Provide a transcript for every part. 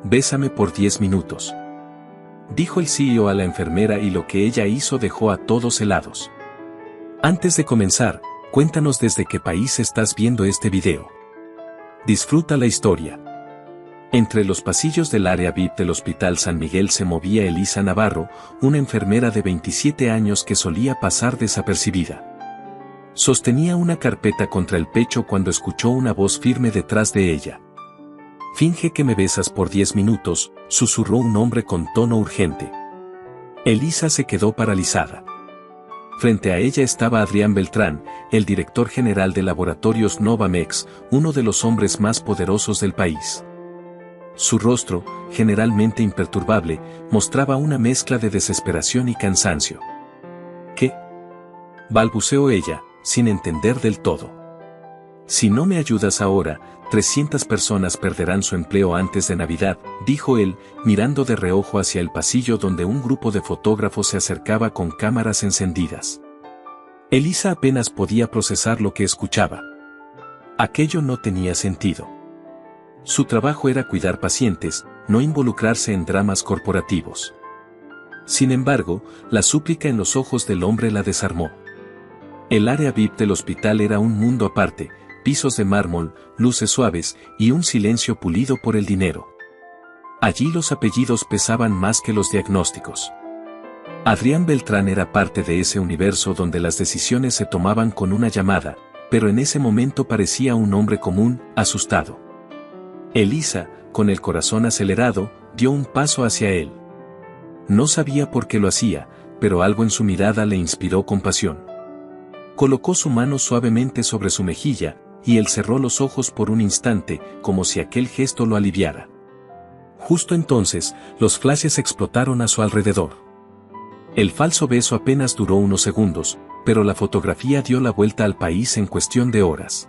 Bésame por 10 minutos. Dijo el CEO a la enfermera y lo que ella hizo dejó a todos helados. Antes de comenzar, cuéntanos desde qué país estás viendo este video. Disfruta la historia. Entre los pasillos del área VIP del Hospital San Miguel se movía Elisa Navarro, una enfermera de 27 años que solía pasar desapercibida. Sostenía una carpeta contra el pecho cuando escuchó una voz firme detrás de ella. «Finge que me besas por 10 minutos», susurró un hombre con tono urgente. Elisa se quedó paralizada. Frente a ella estaba Adrián Beltrán, el director general de Laboratorios Novamex, uno de los hombres más poderosos del país. Su rostro, generalmente imperturbable, mostraba una mezcla de desesperación y cansancio. «¿Qué?», balbuceó ella, sin entender del todo. «Si no me ayudas ahora, 300 personas perderán su empleo antes de Navidad», dijo él, mirando de reojo hacia el pasillo donde un grupo de fotógrafos se acercaba con cámaras encendidas. Elisa apenas podía procesar lo que escuchaba. Aquello no tenía sentido. Su trabajo era cuidar pacientes, no involucrarse en dramas corporativos. Sin embargo, la súplica en los ojos del hombre la desarmó. El área VIP del hospital era un mundo aparte, pisos de mármol, luces suaves y un silencio pulido por el dinero. Allí los apellidos pesaban más que los diagnósticos. Adrián Beltrán era parte de ese universo donde las decisiones se tomaban con una llamada, pero en ese momento parecía un hombre común, asustado. Elisa, con el corazón acelerado, dio un paso hacia él. No sabía por qué lo hacía, pero algo en su mirada le inspiró compasión. Colocó su mano suavemente sobre su mejilla, y él cerró los ojos por un instante, como si aquel gesto lo aliviara. Justo entonces, los flashes explotaron a su alrededor. El falso beso apenas duró unos segundos, pero la fotografía dio la vuelta al país en cuestión de horas.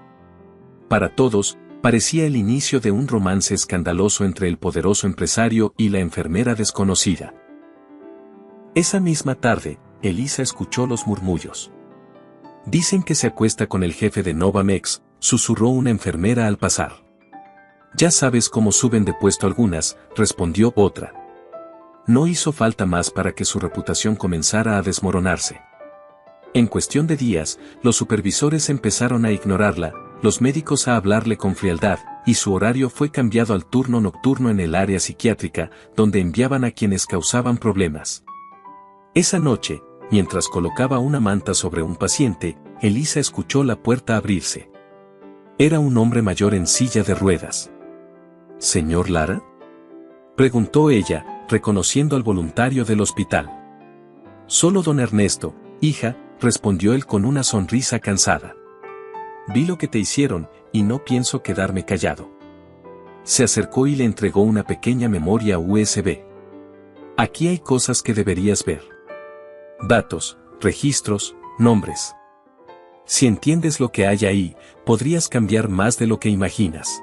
Para todos, parecía el inicio de un romance escandaloso entre el poderoso empresario y la enfermera desconocida. Esa misma tarde, Elisa escuchó los murmullos. «Dicen que se acuesta con el jefe de Novamex», susurró una enfermera al pasar. «Ya sabes cómo suben de puesto algunas», respondió otra. No hizo falta más para que su reputación comenzara a desmoronarse. En cuestión de días, los supervisores empezaron a ignorarla, los médicos a hablarle con frialdad, y su horario fue cambiado al turno nocturno en el área psiquiátrica, donde enviaban a quienes causaban problemas. Esa noche, mientras colocaba una manta sobre un paciente, Elisa escuchó la puerta abrirse. Era un hombre mayor en silla de ruedas. «¿Señor Lara?», preguntó ella, reconociendo al voluntario del hospital. «Solo don Ernesto, hija», respondió él con una sonrisa cansada. «Vi lo que te hicieron, y no pienso quedarme callado». Se acercó y le entregó una pequeña memoria USB. «Aquí hay cosas que deberías ver. Datos, registros, nombres. Si entiendes lo que hay ahí, podrías cambiar más de lo que imaginas».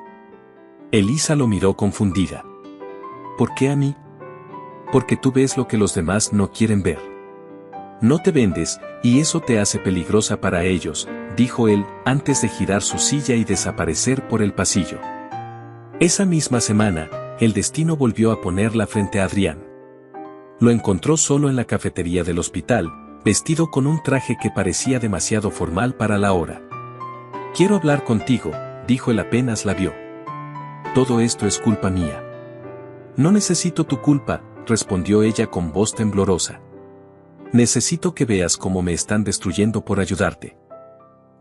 Elisa lo miró confundida. «¿Por qué a mí?». «Porque tú ves lo que los demás no quieren ver. No te vendes, y eso te hace peligrosa para ellos», dijo él, antes de girar su silla y desaparecer por el pasillo. Esa misma semana, el destino volvió a ponerla frente a Adrián. Lo encontró solo en la cafetería del hospital, vestido con un traje que parecía demasiado formal para la hora. «Quiero hablar contigo», dijo él apenas la vio. «Todo esto es culpa mía». «No necesito tu culpa», respondió ella con voz temblorosa. «Necesito que veas cómo me están destruyendo por ayudarte».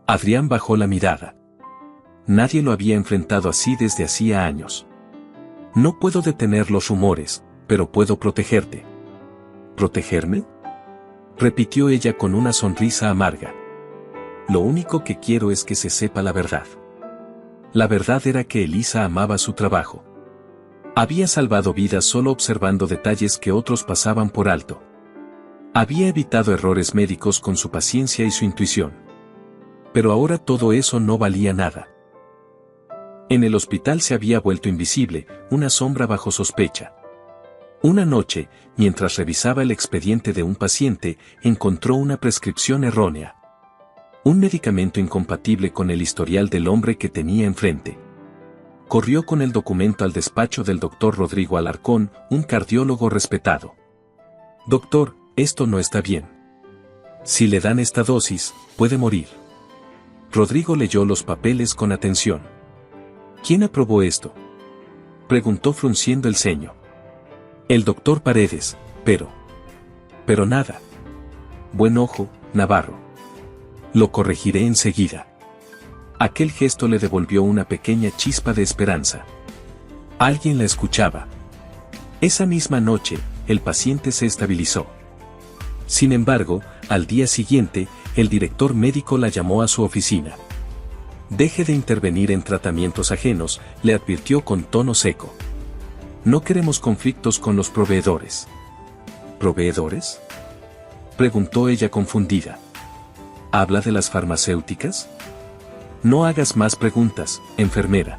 Adrián bajó la mirada. Nadie lo había enfrentado así desde hacía años. «No puedo detener los rumores, pero puedo protegerte». «¿Protegerme?», repitió ella con una sonrisa amarga. «Lo único que quiero es que se sepa la verdad». La verdad era que Elisa amaba su trabajo. Había salvado vidas solo observando detalles que otros pasaban por alto. Había evitado errores médicos con su paciencia y su intuición. Pero ahora todo eso no valía nada. En el hospital se había vuelto invisible, una sombra bajo sospecha. Una noche, mientras revisaba el expediente de un paciente, encontró una prescripción errónea. Un medicamento incompatible con el historial del hombre que tenía enfrente. Corrió con el documento al despacho del doctor Rodrigo Alarcón, un cardiólogo respetado. «Doctor, esto no está bien. Si le dan esta dosis, puede morir». Rodrigo leyó los papeles con atención. «¿Quién aprobó esto?», preguntó frunciendo el ceño. «El doctor Paredes, pero nada». «Buen ojo, Navarro. Lo corregiré enseguida». Aquel gesto le devolvió una pequeña chispa de esperanza. Alguien la escuchaba. Esa misma noche, el paciente se estabilizó. Sin embargo, al día siguiente, el director médico la llamó a su oficina. «Deje de intervenir en tratamientos ajenos», le advirtió con tono seco. «No queremos conflictos con los proveedores». «¿Proveedores?», preguntó ella confundida. «¿Habla de las farmacéuticas?». «No hagas más preguntas, enfermera.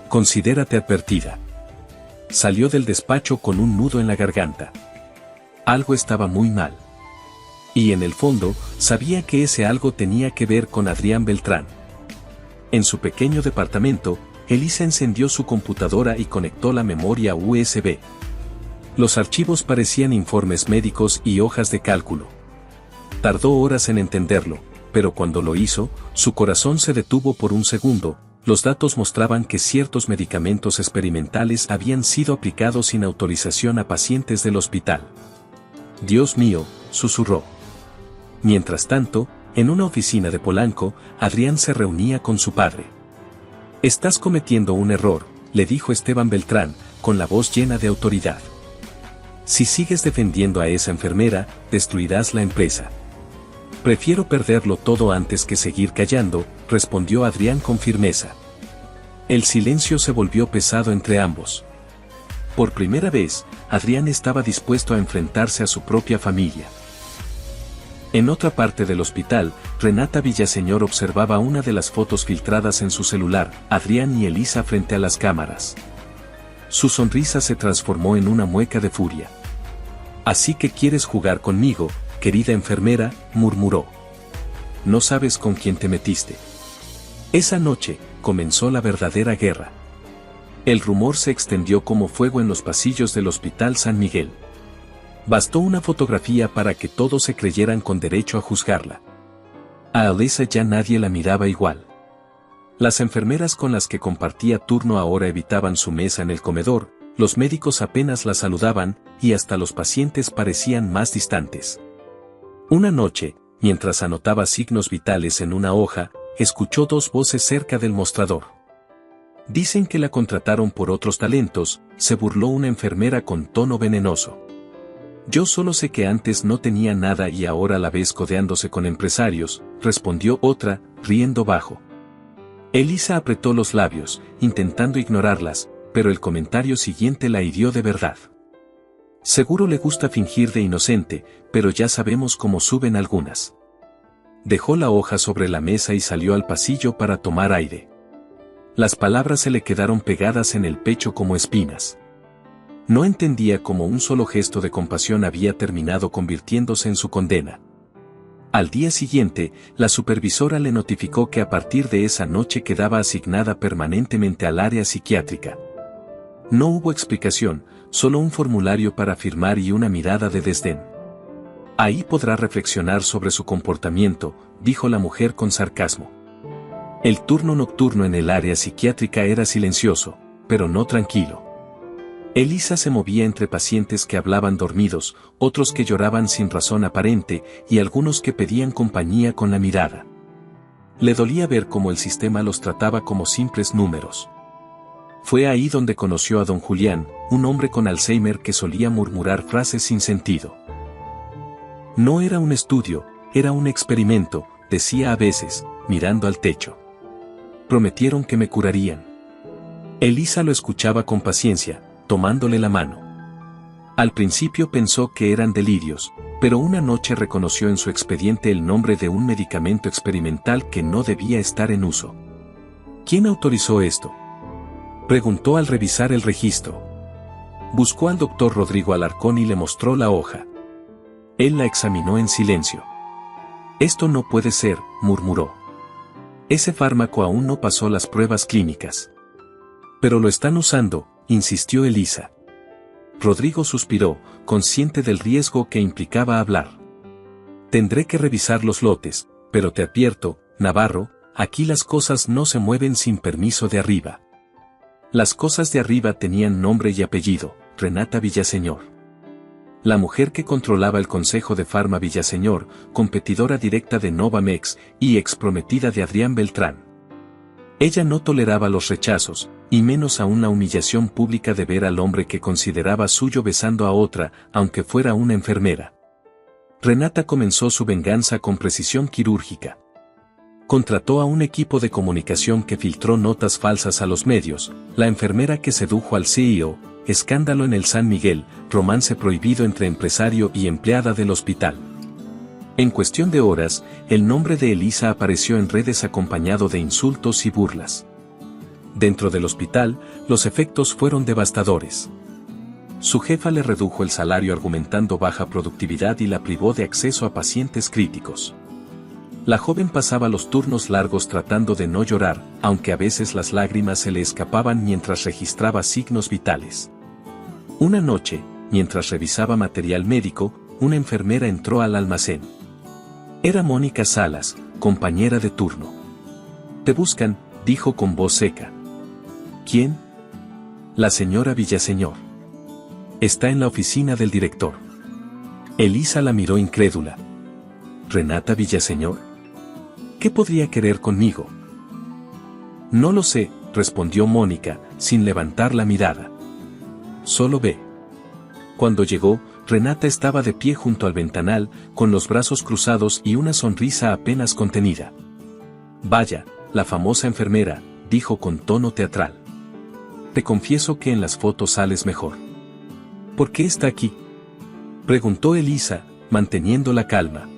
Considérate advertida». Salió del despacho con un nudo en la garganta. Algo estaba muy mal. Y en el fondo, sabía que ese algo tenía que ver con Adrián Beltrán. En su pequeño departamento, Elisa encendió su computadora y conectó la memoria USB. Los archivos parecían informes médicos y hojas de cálculo. Tardó horas en entenderlo, pero cuando lo hizo, su corazón se detuvo por un segundo. Los datos mostraban que ciertos medicamentos experimentales habían sido aplicados sin autorización a pacientes del hospital. «Dios mío», susurró. Mientras tanto, en una oficina de Polanco, Adrián se reunía con su padre. «Estás cometiendo un error», le dijo Esteban Beltrán, con la voz llena de autoridad. «Si sigues defendiendo a esa enfermera, destruirás la empresa». «Prefiero perderlo todo antes que seguir callando», respondió Adrián con firmeza. El silencio se volvió pesado entre ambos. Por primera vez, Adrián estaba dispuesto a enfrentarse a su propia familia. En otra parte del hospital, Renata Villaseñor observaba una de las fotos filtradas en su celular, Adrián y Elisa frente a las cámaras. Su sonrisa se transformó en una mueca de furia. «Así que quieres jugar conmigo, querida enfermera», murmuró. «No sabes con quién te metiste». Esa noche, comenzó la verdadera guerra. El rumor se extendió como fuego en los pasillos del Hospital San Miguel. Bastó una fotografía para que todos se creyeran con derecho a juzgarla. A Elisa ya nadie la miraba igual. Las enfermeras con las que compartía turno ahora evitaban su mesa en el comedor, los médicos apenas la saludaban, y hasta los pacientes parecían más distantes. Una noche, mientras anotaba signos vitales en una hoja, escuchó dos voces cerca del mostrador. «Dicen que la contrataron por otros talentos», se burló una enfermera con tono venenoso. «Yo solo sé que antes no tenía nada y ahora la ves codeándose con empresarios», respondió otra, riendo bajo. Elisa apretó los labios, intentando ignorarlas, pero el comentario siguiente la hirió de verdad. «Seguro le gusta fingir de inocente, pero ya sabemos cómo suben algunas». Dejó la hoja sobre la mesa y salió al pasillo para tomar aire. Las palabras se le quedaron pegadas en el pecho como espinas. No entendía cómo un solo gesto de compasión había terminado convirtiéndose en su condena. Al día siguiente, la supervisora le notificó que a partir de esa noche quedaba asignada permanentemente al área psiquiátrica. No hubo explicación, solo un formulario para firmar y una mirada de desdén. «Ahí podrá reflexionar sobre su comportamiento», dijo la mujer con sarcasmo. El turno nocturno en el área psiquiátrica era silencioso, pero no tranquilo. Elisa se movía entre pacientes que hablaban dormidos, otros que lloraban sin razón aparente, y algunos que pedían compañía con la mirada. Le dolía ver cómo el sistema los trataba como simples números. Fue ahí donde conoció a don Julián, un hombre con Alzheimer que solía murmurar frases sin sentido. «No era un estudio, era un experimento», decía a veces, mirando al techo. «Prometieron que me curarían». Elisa lo escuchaba con paciencia, tomándole la mano. Al principio pensó que eran delirios, pero una noche reconoció en su expediente el nombre de un medicamento experimental que no debía estar en uso. «¿Quién autorizó esto?», preguntó al revisar el registro. Buscó al doctor Rodrigo Alarcón y le mostró la hoja. Él la examinó en silencio. «Esto no puede ser», murmuró. «Ese fármaco aún no pasó las pruebas clínicas». Pero lo están usando, insistió Elisa. Rodrigo suspiró, consciente del riesgo que implicaba hablar. Tendré que revisar los lotes, pero te advierto, Navarro, aquí las cosas no se mueven sin permiso de arriba. Las cosas de arriba tenían nombre y apellido, Renata Villaseñor. La mujer que controlaba el Consejo de Farma Villaseñor, competidora directa de Novamex y exprometida de Adrián Beltrán. Ella no toleraba los rechazos, y menos aún la humillación pública de ver al hombre que consideraba suyo besando a otra, aunque fuera una enfermera. Renata comenzó su venganza con precisión quirúrgica. Contrató a un equipo de comunicación que filtró notas falsas a los medios, la enfermera que sedujo al CEO, escándalo en el San Miguel, romance prohibido entre empresario y empleada del hospital. En cuestión de horas, el nombre de Elisa apareció en redes acompañado de insultos y burlas. Dentro del hospital, los efectos fueron devastadores. Su jefa le redujo el salario argumentando baja productividad y la privó de acceso a pacientes críticos. La joven pasaba los turnos largos tratando de no llorar, aunque a veces las lágrimas se le escapaban mientras registraba signos vitales. Una noche, mientras revisaba material médico, una enfermera entró al almacén. Era Mónica Salas, compañera de turno. «Te buscan», dijo con voz seca. «¿Quién?» «La señora Villaseñor. Está en la oficina del director». Elisa la miró incrédula. «¿Renata Villaseñor? ¿Qué podría querer conmigo?» «No lo sé», respondió Mónica, sin levantar la mirada. «Solo ve». Cuando llegó, Renata estaba de pie junto al ventanal, con los brazos cruzados y una sonrisa apenas contenida. «Vaya, la famosa enfermera», dijo con tono teatral. «Te confieso que en las fotos sales mejor». «¿Por qué está aquí?», preguntó Elisa, manteniendo la calma.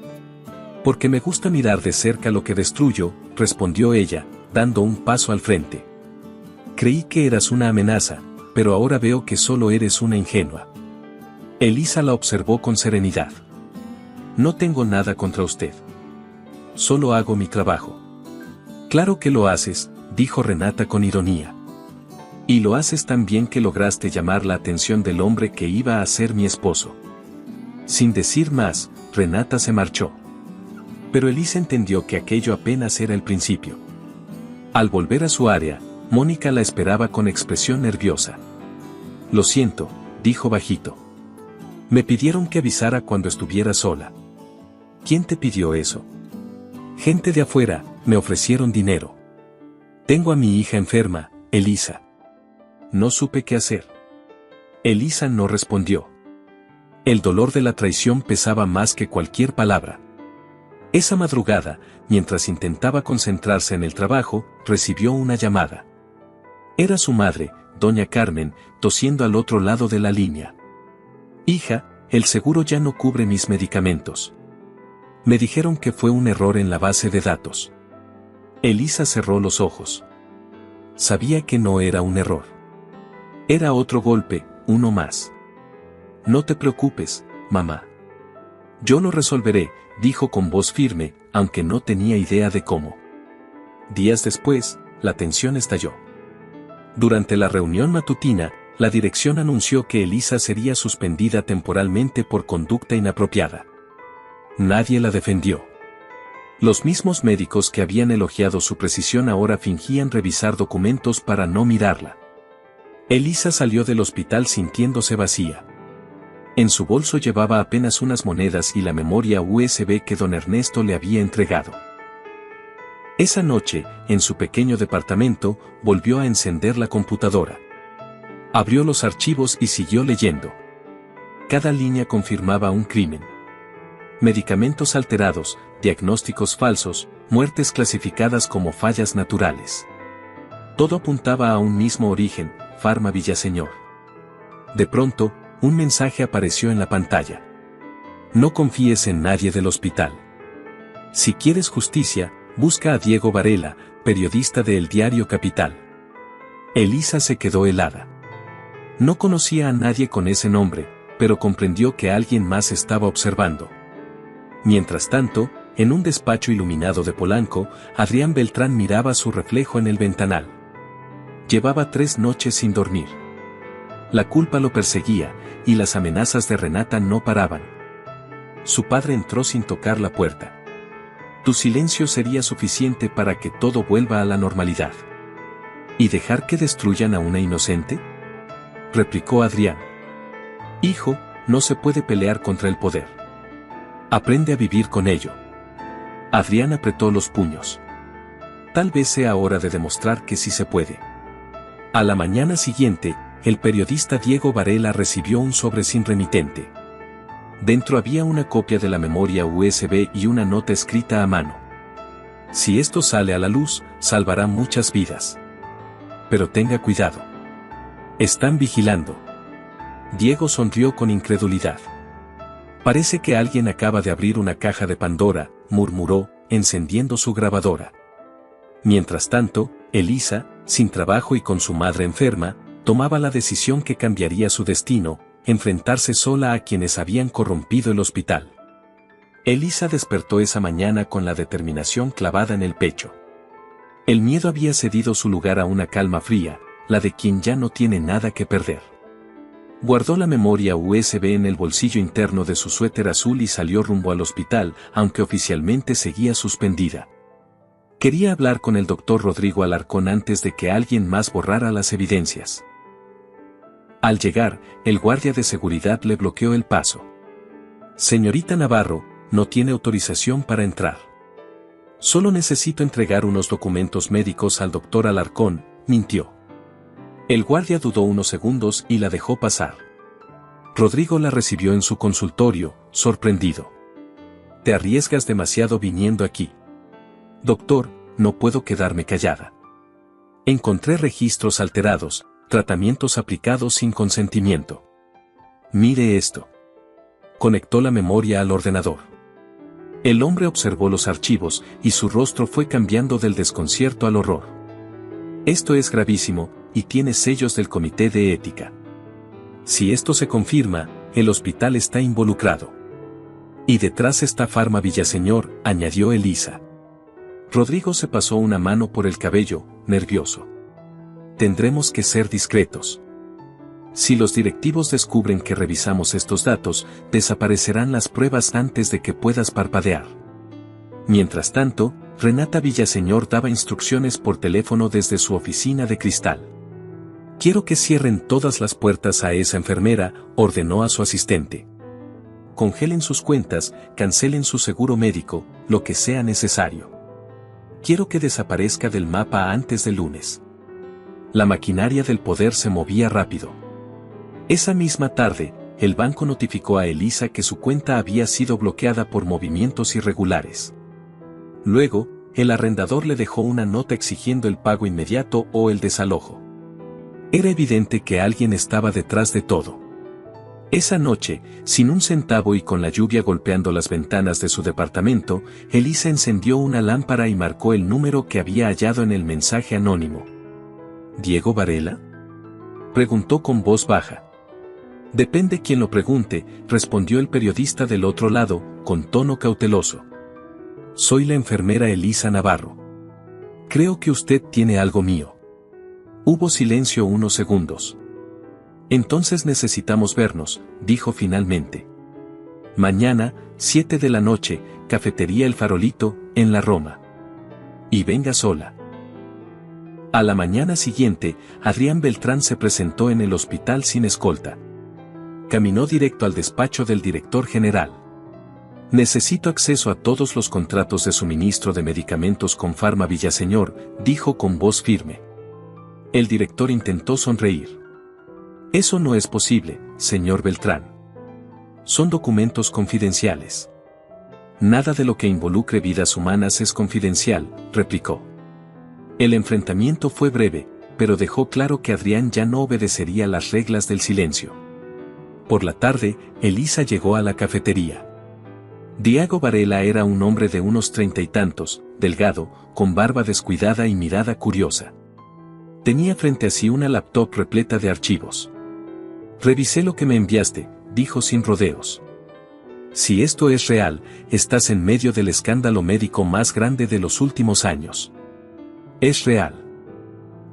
«Porque me gusta mirar de cerca lo que destruyo», respondió ella, dando un paso al frente. «Creí que eras una amenaza, pero ahora veo que solo eres una ingenua». Elisa la observó con serenidad. «No tengo nada contra usted. Solo hago mi trabajo». «Claro que lo haces», dijo Renata con ironía. «Y lo haces tan bien que lograste llamar la atención del hombre que iba a ser mi esposo». Sin decir más, Renata se marchó. Pero Elisa entendió que aquello apenas era el principio. Al volver a su área, Mónica la esperaba con expresión nerviosa. «Lo siento», dijo bajito. «Me pidieron que avisara cuando estuviera sola». «¿Quién te pidió eso?» «Gente de afuera, me ofrecieron dinero». «Tengo a mi hija enferma, Elisa». No supe qué hacer. Elisa no respondió. El dolor de la traición pesaba más que cualquier palabra. Esa madrugada, mientras intentaba concentrarse en el trabajo, recibió una llamada. Era su madre, doña Carmen, tosiendo al otro lado de la línea. «Hija, el seguro ya no cubre mis medicamentos. Me dijeron que fue un error en la base de datos». Elisa cerró los ojos. Sabía que no era un error. Era otro golpe, uno más. «No te preocupes, mamá. Yo lo resolveré», dijo con voz firme, aunque no tenía idea de cómo. Días después, la tensión estalló. Durante la reunión matutina, la dirección anunció que Elisa sería suspendida temporalmente por conducta inapropiada. Nadie la defendió. Los mismos médicos que habían elogiado su precisión ahora fingían revisar documentos para no mirarla. Elisa salió del hospital sintiéndose vacía. En su bolso llevaba apenas unas monedas y la memoria USB que don Ernesto le había entregado. Esa noche, en su pequeño departamento, volvió a encender la computadora. Abrió los archivos y siguió leyendo. Cada línea confirmaba un crimen. Medicamentos alterados, diagnósticos falsos, muertes clasificadas como fallas naturales. Todo apuntaba a un mismo origen, Farma Villaseñor. De pronto, un mensaje apareció en la pantalla. «No confíes en nadie del hospital. Si quieres justicia, busca a Diego Varela, periodista de El Diario Capital». Elisa se quedó helada. No conocía a nadie con ese nombre, pero comprendió que alguien más estaba observando. Mientras tanto, en un despacho iluminado de Polanco, Adrián Beltrán miraba su reflejo en el ventanal. Llevaba 3 noches sin dormir. La culpa lo perseguía, y las amenazas de Renata no paraban. Su padre entró sin tocar la puerta. Tu silencio sería suficiente para que todo vuelva a la normalidad. ¿Y dejar que destruyan a una inocente?, replicó Adrián. Hijo, no se puede pelear contra el poder. Aprende a vivir con ello. Adrián apretó los puños. Tal vez sea hora de demostrar que sí se puede. A la mañana siguiente, el periodista Diego Varela recibió un sobre sin remitente. Dentro había una copia de la memoria USB y una nota escrita a mano. Si esto sale a la luz, salvará muchas vidas. Pero tenga cuidado. Están vigilando. Diego sonrió con incredulidad. Parece que alguien acaba de abrir una caja de Pandora, murmuró, encendiendo su grabadora. Mientras tanto, Elisa, sin trabajo y con su madre enferma, tomaba la decisión que cambiaría su destino: enfrentarse sola a quienes habían corrompido el hospital. Elisa despertó esa mañana con la determinación clavada en el pecho. El miedo había cedido su lugar a una calma fría, la de quien ya no tiene nada que perder. Guardó la memoria USB en el bolsillo interno de su suéter azul y salió rumbo al hospital, aunque oficialmente seguía suspendida. Quería hablar con el doctor Rodrigo Alarcón antes de que alguien más borrara las evidencias. Al llegar, el guardia de seguridad le bloqueó el paso. Señorita Navarro, no tiene autorización para entrar. Solo necesito entregar unos documentos médicos al doctor Alarcón, mintió. El guardia dudó unos segundos y la dejó pasar. Rodrigo la recibió en su consultorio, sorprendido. Te arriesgas demasiado viniendo aquí. Doctor, no puedo quedarme callada. Encontré registros alterados, tratamientos aplicados sin consentimiento. Mire esto. Conectó la memoria al ordenador. El hombre observó los archivos y su rostro fue cambiando del desconcierto al horror. Esto es gravísimo, y tiene sellos del Comité de Ética. Si esto se confirma, el hospital está involucrado. Y detrás está Pharma Villaseñor, añadió Elisa. Rodrigo se pasó una mano por el cabello, nervioso. Tendremos que ser discretos. Si los directivos descubren que revisamos estos datos, desaparecerán las pruebas antes de que puedas parpadear. Mientras tanto, Renata Villaseñor daba instrucciones por teléfono desde su oficina de cristal. Quiero que cierren todas las puertas a esa enfermera, ordenó a su asistente. Congelen sus cuentas, cancelen su seguro médico, lo que sea necesario. Quiero que desaparezca del mapa antes del lunes. La maquinaria del poder se movía rápido. Esa misma tarde, el banco notificó a Elisa que su cuenta había sido bloqueada por movimientos irregulares. Luego, el arrendador le dejó una nota exigiendo el pago inmediato o el desalojo. Era evidente que alguien estaba detrás de todo. Esa noche, sin un centavo y con la lluvia golpeando las ventanas de su departamento, Elisa encendió una lámpara y marcó el número que había hallado en el mensaje anónimo. ¿Diego Varela?, preguntó con voz baja. Depende quién lo pregunte, respondió el periodista del otro lado, con tono cauteloso. Soy la enfermera Elisa Navarro. Creo que usted tiene algo mío. Hubo silencio unos segundos. Entonces necesitamos vernos, dijo finalmente. Mañana, 7 de la noche, cafetería El Farolito, en la Roma. Y venga sola. A la mañana siguiente, Adrián Beltrán se presentó en el hospital sin escolta. Caminó directo al despacho del director general. Necesito acceso a todos los contratos de suministro de medicamentos con Pharma Villaseñor, dijo con voz firme. El director intentó sonreír. Eso no es posible, señor Beltrán. Son documentos confidenciales. Nada de lo que involucre vidas humanas es confidencial, replicó. El enfrentamiento fue breve, pero dejó claro que Adrián ya no obedecería las reglas del silencio. Por la tarde, Elisa llegó a la cafetería. Diego Varela era un hombre de unos 30 y tantos, delgado, con barba descuidada y mirada curiosa. Tenía frente a sí una laptop repleta de archivos. Revisé lo que me enviaste, dijo sin rodeos. Si esto es real, estás en medio del escándalo médico más grande de los últimos años. Es real.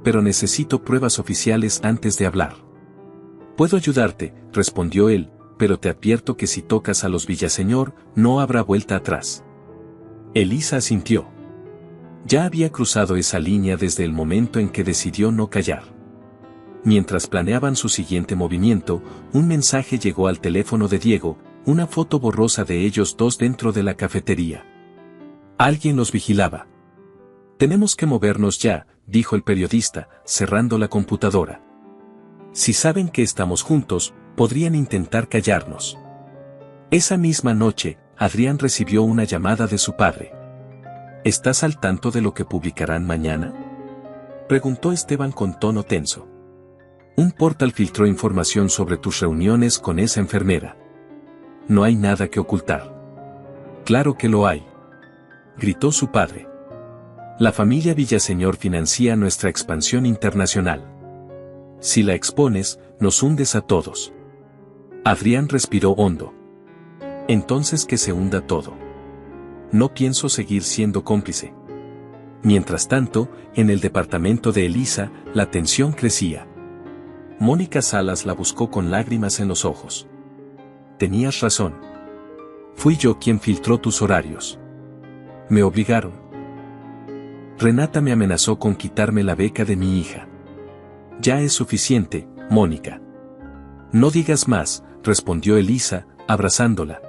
pero necesito pruebas oficiales antes de hablar. Puedo ayudarte, respondió él, pero te advierto que si tocas a los Villaseñor, no habrá vuelta atrás. Elisa asintió. Ya había cruzado esa línea desde el momento en que decidió no callar. Mientras planeaban su siguiente movimiento, un mensaje llegó al teléfono de Diego, una foto borrosa de ellos dos dentro de la cafetería. Alguien los vigilaba. Tenemos que movernos ya, dijo el periodista, cerrando la computadora. Si saben que estamos juntos, podrían intentar callarnos. Esa misma noche, Adrián recibió una llamada de su padre. ¿Estás al tanto de lo que publicarán mañana?, preguntó Esteban con tono tenso. Un portal filtró información sobre tus reuniones con esa enfermera. No hay nada que ocultar. Claro que lo hay, gritó su padre. La familia Villaseñor financia nuestra expansión internacional. Si la expones, nos hundes a todos. Adrián respiró hondo. Entonces que se hunda todo. No pienso seguir siendo cómplice. Mientras tanto, en el departamento de Elisa, la tensión crecía. Mónica Salas la buscó con lágrimas en los ojos. Tenías razón. Fui yo quien filtró tus horarios. Me obligaron. Renata me amenazó con quitarme la beca de mi hija. Ya es suficiente, Mónica. No digas más, respondió Elisa, abrazándola.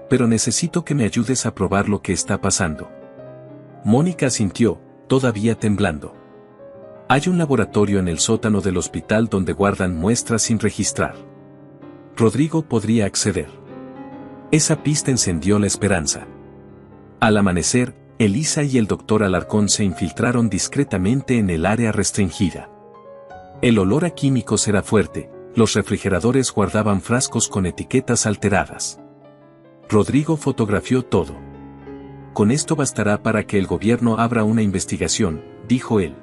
Pero necesito que me ayudes a probar lo que está pasando. Mónica asintió, todavía temblando. Hay un laboratorio en el sótano del hospital donde guardan muestras sin registrar. Rodrigo podría acceder. Esa pista encendió la esperanza. Al amanecer, Elisa y el doctor Alarcón se infiltraron discretamente en el área restringida. El olor a químicos era fuerte, los refrigeradores guardaban frascos con etiquetas alteradas. Rodrigo fotografió todo. Con esto bastará para que el gobierno abra una investigación, dijo él.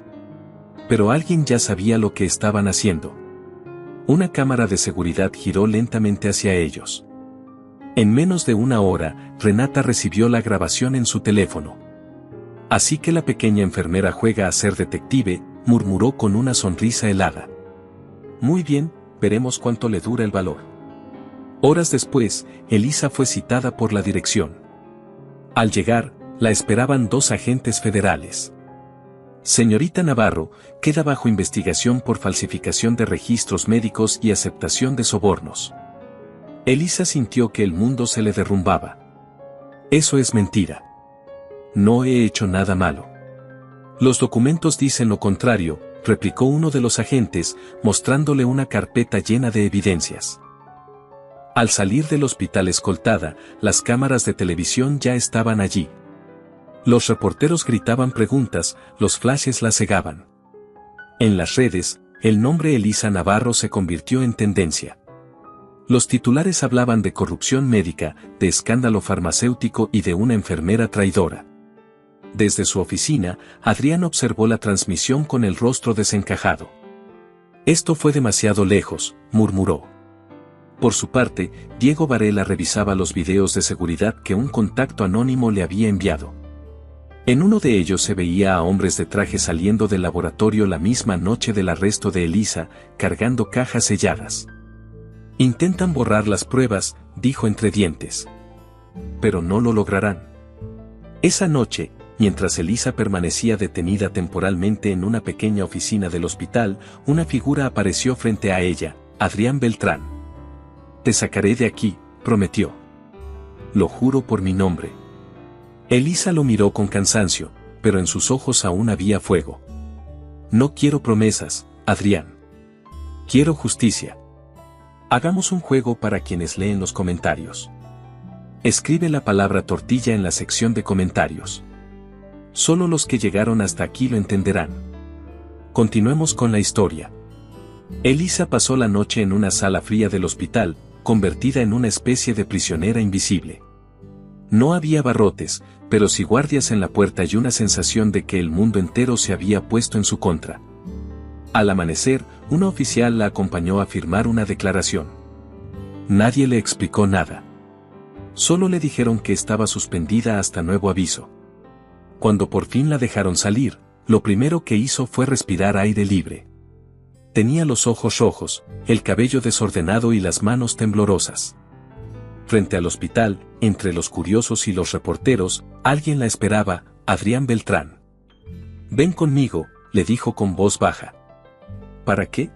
Pero alguien ya sabía lo que estaban haciendo. Una cámara de seguridad giró lentamente hacia ellos. En menos de una hora, Renata recibió la grabación en su teléfono. Así que la pequeña enfermera juega a ser detective, murmuró con una sonrisa helada. Muy bien, veremos cuánto le dura el valor. Horas después, Elisa fue citada por la dirección. Al llegar, la esperaban dos agentes federales. Señorita Navarro, queda bajo investigación por falsificación de registros médicos y aceptación de sobornos. Elisa sintió que el mundo se le derrumbaba. Eso es mentira. No he hecho nada malo. Los documentos dicen lo contrario, replicó uno de los agentes, mostrándole una carpeta llena de evidencias. Al salir del hospital escoltada, las cámaras de televisión ya estaban allí. Los reporteros gritaban preguntas, los flashes la cegaban. En las redes, el nombre Elisa Navarro se convirtió en tendencia. Los titulares hablaban de corrupción médica, de escándalo farmacéutico y de una enfermera traidora. Desde su oficina, Adrián observó la transmisión con el rostro desencajado. Esto fue demasiado lejos, murmuró. Por su parte, Diego Varela revisaba los videos de seguridad que un contacto anónimo le había enviado. En uno de ellos se veía a hombres de traje saliendo del laboratorio la misma noche del arresto de Elisa, cargando cajas selladas. Intentan borrar las pruebas, dijo entre dientes. Pero no lo lograrán. Esa noche, mientras Elisa permanecía detenida temporalmente en una pequeña oficina del hospital, una figura apareció frente a ella, Adrián Beltrán. Te sacaré de aquí, prometió. Lo juro por mi nombre. Elisa lo miró con cansancio, pero en sus ojos aún había fuego. No quiero promesas, Adrián. Quiero justicia. Hagamos un juego para quienes leen los comentarios. Escribe la palabra tortilla en la sección de comentarios. Solo los que llegaron hasta aquí lo entenderán. Continuemos con la historia. Elisa pasó la noche en una sala fría del hospital, convertida en una especie de prisionera invisible. No había barrotes, pero sí guardias en la puerta y una sensación de que el mundo entero se había puesto en su contra. Al amanecer, una oficial la acompañó a firmar una declaración. Nadie le explicó nada. Solo le dijeron que estaba suspendida hasta nuevo aviso. Cuando por fin la dejaron salir, Lo primero que hizo fue respirar aire libre. Tenía los ojos rojos, el cabello desordenado y las manos temblorosas. Frente al hospital, entre los curiosos y los reporteros, alguien la esperaba, Adrián Beltrán. «Ven conmigo», le dijo con voz baja. «¿Para qué?»,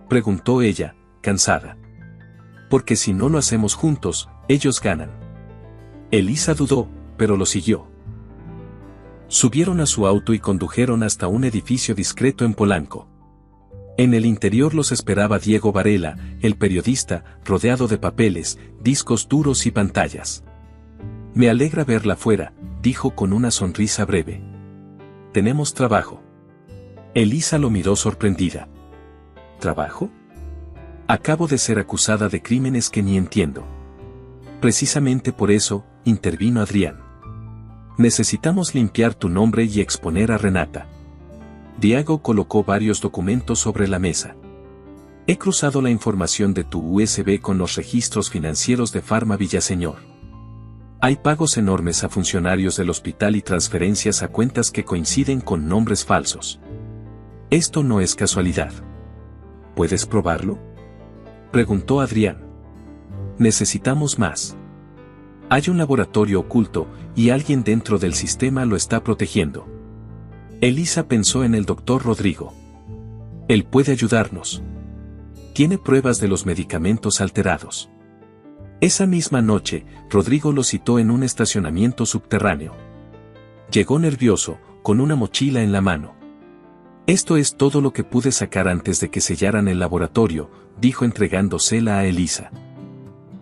preguntó ella, cansada. «Porque si no lo hacemos juntos, ellos ganan». Elisa dudó, pero lo siguió. Subieron a su auto y condujeron hasta un edificio discreto en Polanco. En el interior los esperaba Diego Varela, el periodista, rodeado de papeles, discos duros y pantallas. «Me alegra verla fuera», dijo con una sonrisa breve. «Tenemos trabajo». Elisa lo miró sorprendida. «¿Trabajo? Acabo de ser acusada de crímenes que ni entiendo». «Precisamente por eso», intervino Adrián. «Necesitamos limpiar tu nombre y exponer a Renata». Diego colocó varios documentos sobre la mesa. «He cruzado la información de tu USB con los registros financieros de Pharma Villaseñor. Hay pagos enormes a funcionarios del hospital y transferencias a cuentas que coinciden con nombres falsos. Esto no es casualidad. ¿Puedes probarlo?», preguntó Adrián. «Necesitamos más. Hay un laboratorio oculto, y alguien dentro del sistema lo está protegiendo». Elisa pensó en el doctor Rodrigo. «Él puede ayudarnos. Tiene pruebas de los medicamentos alterados». Esa misma noche, Rodrigo lo citó en un estacionamiento subterráneo. Llegó nervioso, con una mochila en la mano. «Esto es todo lo que pude sacar antes de que sellaran el laboratorio», dijo entregándosela a Elisa.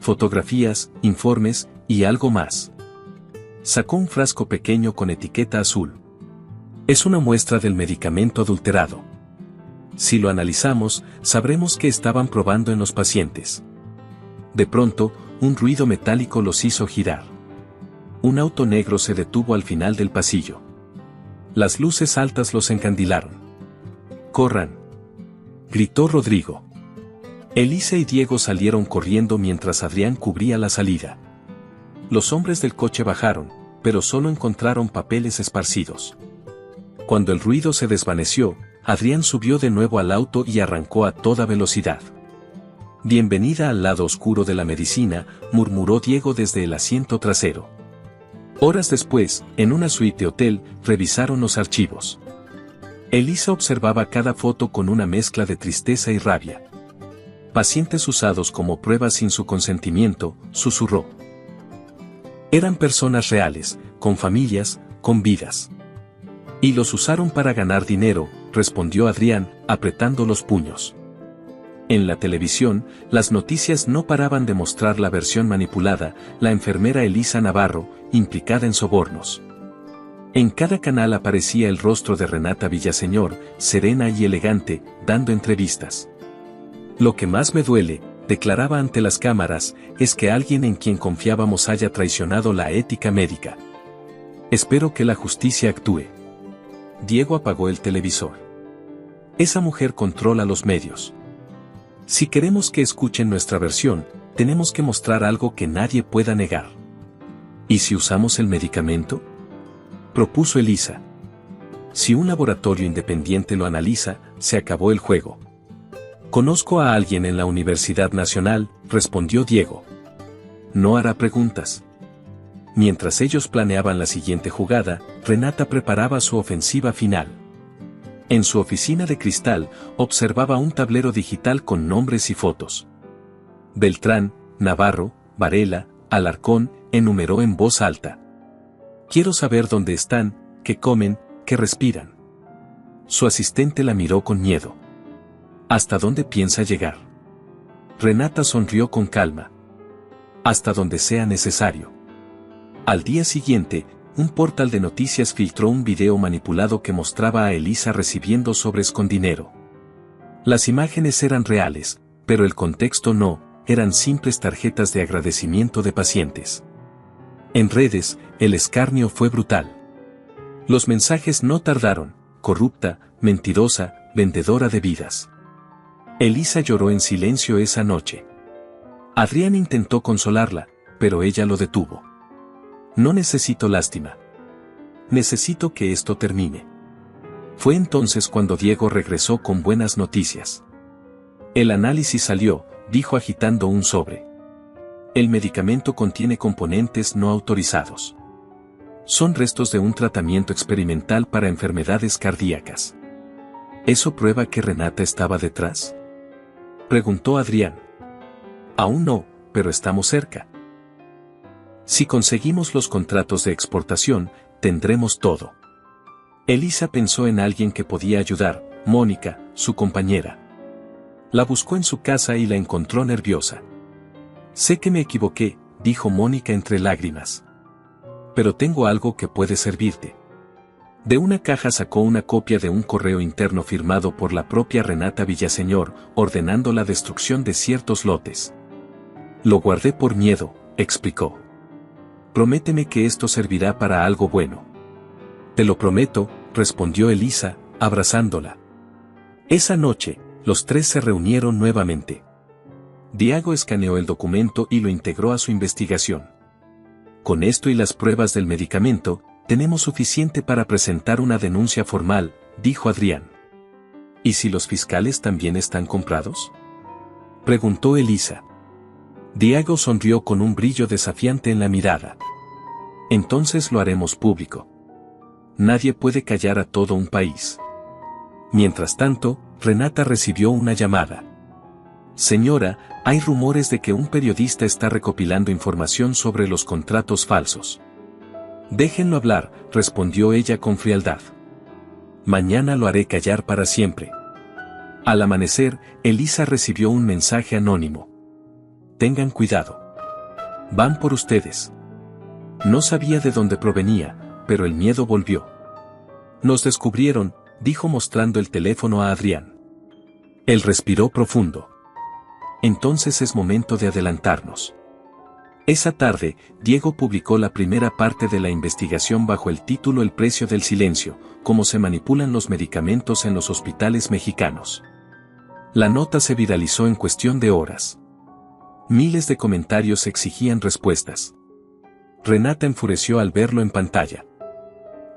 «Fotografías, informes, y algo más». Sacó un frasco pequeño con etiqueta azul. «Es una muestra del medicamento adulterado. Si lo analizamos, sabremos qué estaban probando en los pacientes». De pronto, un ruido metálico los hizo girar. Un auto negro se detuvo al final del pasillo. Las luces altas los encandilaron. «¡Corran!», gritó Rodrigo. Elisa y Diego salieron corriendo mientras Adrián cubría la salida. Los hombres del coche bajaron, pero solo encontraron papeles esparcidos. Cuando el ruido se desvaneció, Adrián subió de nuevo al auto y arrancó a toda velocidad. «Bienvenida al lado oscuro de la medicina», murmuró Diego desde el asiento trasero. Horas después, en una suite de hotel, revisaron los archivos. Elisa observaba cada foto con una mezcla de tristeza y rabia. «Pacientes usados como pruebas sin su consentimiento», susurró. «Eran personas reales, con familias, con vidas. Y los usaron para ganar dinero», respondió Adrián, apretando los puños. En la televisión, las noticias no paraban de mostrar la versión manipulada, la enfermera Elisa Navarro, implicada en sobornos. En cada canal aparecía el rostro de Renata Villaseñor, serena y elegante, dando entrevistas. «Lo que más me duele», declaraba ante las cámaras, «es que alguien en quien confiábamos haya traicionado la ética médica. Espero que la justicia actúe». Diego apagó el televisor. «Esa mujer controla los medios. Si queremos que escuchen nuestra versión, tenemos que mostrar algo que nadie pueda negar». «¿Y si usamos el medicamento?», propuso Elisa. «Si un laboratorio independiente lo analiza, se acabó el juego». «Conozco a alguien en la Universidad Nacional», respondió Diego. «No hará preguntas». Mientras ellos planeaban la siguiente jugada, Renata preparaba su ofensiva final. En su oficina de cristal, observaba un tablero digital con nombres y fotos. «Beltrán, Navarro, Varela, Alarcón», enumeró en voz alta. «Quiero saber dónde están, qué comen, qué respiran». Su asistente la miró con miedo. «¿Hasta dónde piensa llegar?». Renata sonrió con calma. «Hasta donde sea necesario». Al día siguiente, un portal de noticias filtró un video manipulado que mostraba a Elisa recibiendo sobres con dinero. Las imágenes eran reales, pero el contexto no, eran simples tarjetas de agradecimiento de pacientes. En redes, el escarnio fue brutal. Los mensajes no tardaron: «corrupta, mentirosa, vendedora de vidas». Elisa lloró en silencio esa noche. Adrián intentó consolarla, pero ella lo detuvo. «No necesito lástima. Necesito que esto termine». Fue entonces cuando Diego regresó con buenas noticias. El análisis salió, dijo agitando un sobre. El medicamento contiene componentes no autorizados. Son restos de un tratamiento experimental para enfermedades cardíacas. ¿Eso prueba que Renata estaba detrás?, preguntó Adrián. Aún no, pero estamos cerca. Si conseguimos los contratos de exportación, tendremos todo. Elisa pensó en alguien que podía ayudar, Mónica, su compañera. La buscó en su casa y la encontró nerviosa. Sé que me equivoqué, dijo Mónica entre lágrimas. Pero tengo algo que puede servirte. De una caja sacó una copia de un correo interno firmado por la propia Renata Villaseñor, ordenando la destrucción de ciertos lotes. Lo guardé por miedo, explicó. Prométeme que esto servirá para algo bueno. Te lo prometo, respondió Elisa, abrazándola. Esa noche, los tres se reunieron nuevamente. Diego escaneó el documento y lo integró a su investigación. Con esto y las pruebas del medicamento, tenemos suficiente para presentar una denuncia formal, dijo Adrián. ¿Y si los fiscales también están comprados?, preguntó Elisa. Diego sonrió con un brillo desafiante en la mirada. Entonces lo haremos público. Nadie puede callar a todo un país. Mientras tanto, Renata recibió una llamada. Señora, hay rumores de que un periodista está recopilando información sobre los contratos falsos. Déjenlo hablar, respondió ella con frialdad. Mañana lo haré callar para siempre. Al amanecer, Elisa recibió un mensaje anónimo. Tengan cuidado. Van por ustedes. No sabía de dónde provenía, pero el miedo volvió. Nos descubrieron, dijo mostrando el teléfono a Adrián. Él respiró profundo. Entonces es momento de adelantarnos. Esa tarde, Diego publicó la primera parte de la investigación bajo el título El precio del silencio, cómo se manipulan los medicamentos en los hospitales mexicanos. La nota se viralizó en cuestión de horas. Miles de comentarios exigían respuestas. Renata enfureció al verlo en pantalla.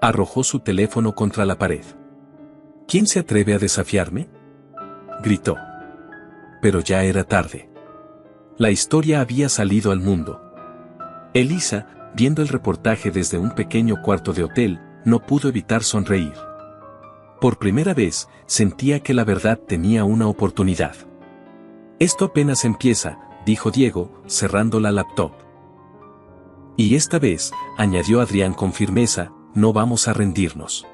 Arrojó su teléfono contra la pared. ¿Quién se atreve a desafiarme?, gritó. Pero ya era tarde. La historia había salido al mundo. Elisa, viendo el reportaje desde un pequeño cuarto de hotel, no pudo evitar sonreír. Por primera vez, sentía que la verdad tenía una oportunidad. Esto apenas empieza, dijo Diego, cerrando la laptop. Y esta vez, añadió Adrián con firmeza, no vamos a rendirnos.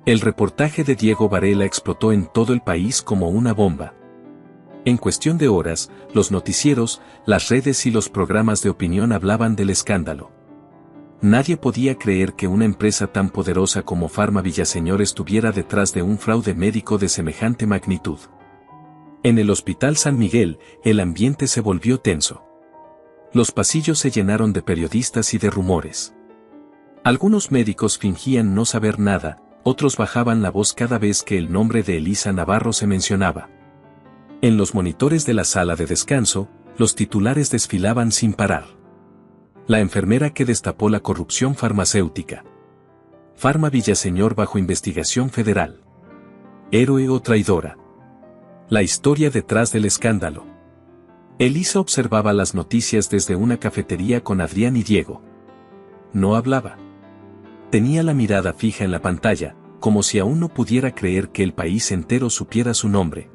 El reportaje de Diego Varela explotó en todo el país como una bomba. En cuestión de horas, los noticieros, las redes y los programas de opinión hablaban del escándalo. Nadie podía creer que una empresa tan poderosa como Farma Villaseñor estuviera detrás de un fraude médico de semejante magnitud. En el Hospital San Miguel, el ambiente se volvió tenso. Los pasillos se llenaron de periodistas y de rumores. Algunos médicos fingían no saber nada, otros bajaban la voz cada vez que el nombre de Elisa Navarro se mencionaba. En los monitores de la sala de descanso, los titulares desfilaban sin parar. La enfermera que destapó la corrupción farmacéutica. Farma Villaseñor bajo investigación federal. Héroe o traidora. La historia detrás del escándalo. Elisa observaba las noticias desde una cafetería con Adrián y Diego. No hablaba. Tenía la mirada fija en la pantalla, como si aún no pudiera creer que el país entero supiera su nombre.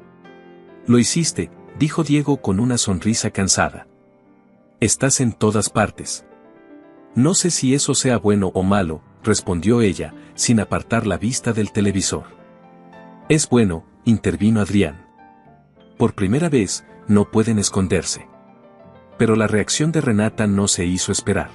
Lo hiciste, dijo Diego con una sonrisa cansada. Estás en todas partes. No sé si eso sea bueno o malo, respondió ella, sin apartar la vista del televisor. Es bueno, intervino Adrián. Por primera vez, no pueden esconderse. Pero la reacción de Renata no se hizo esperar.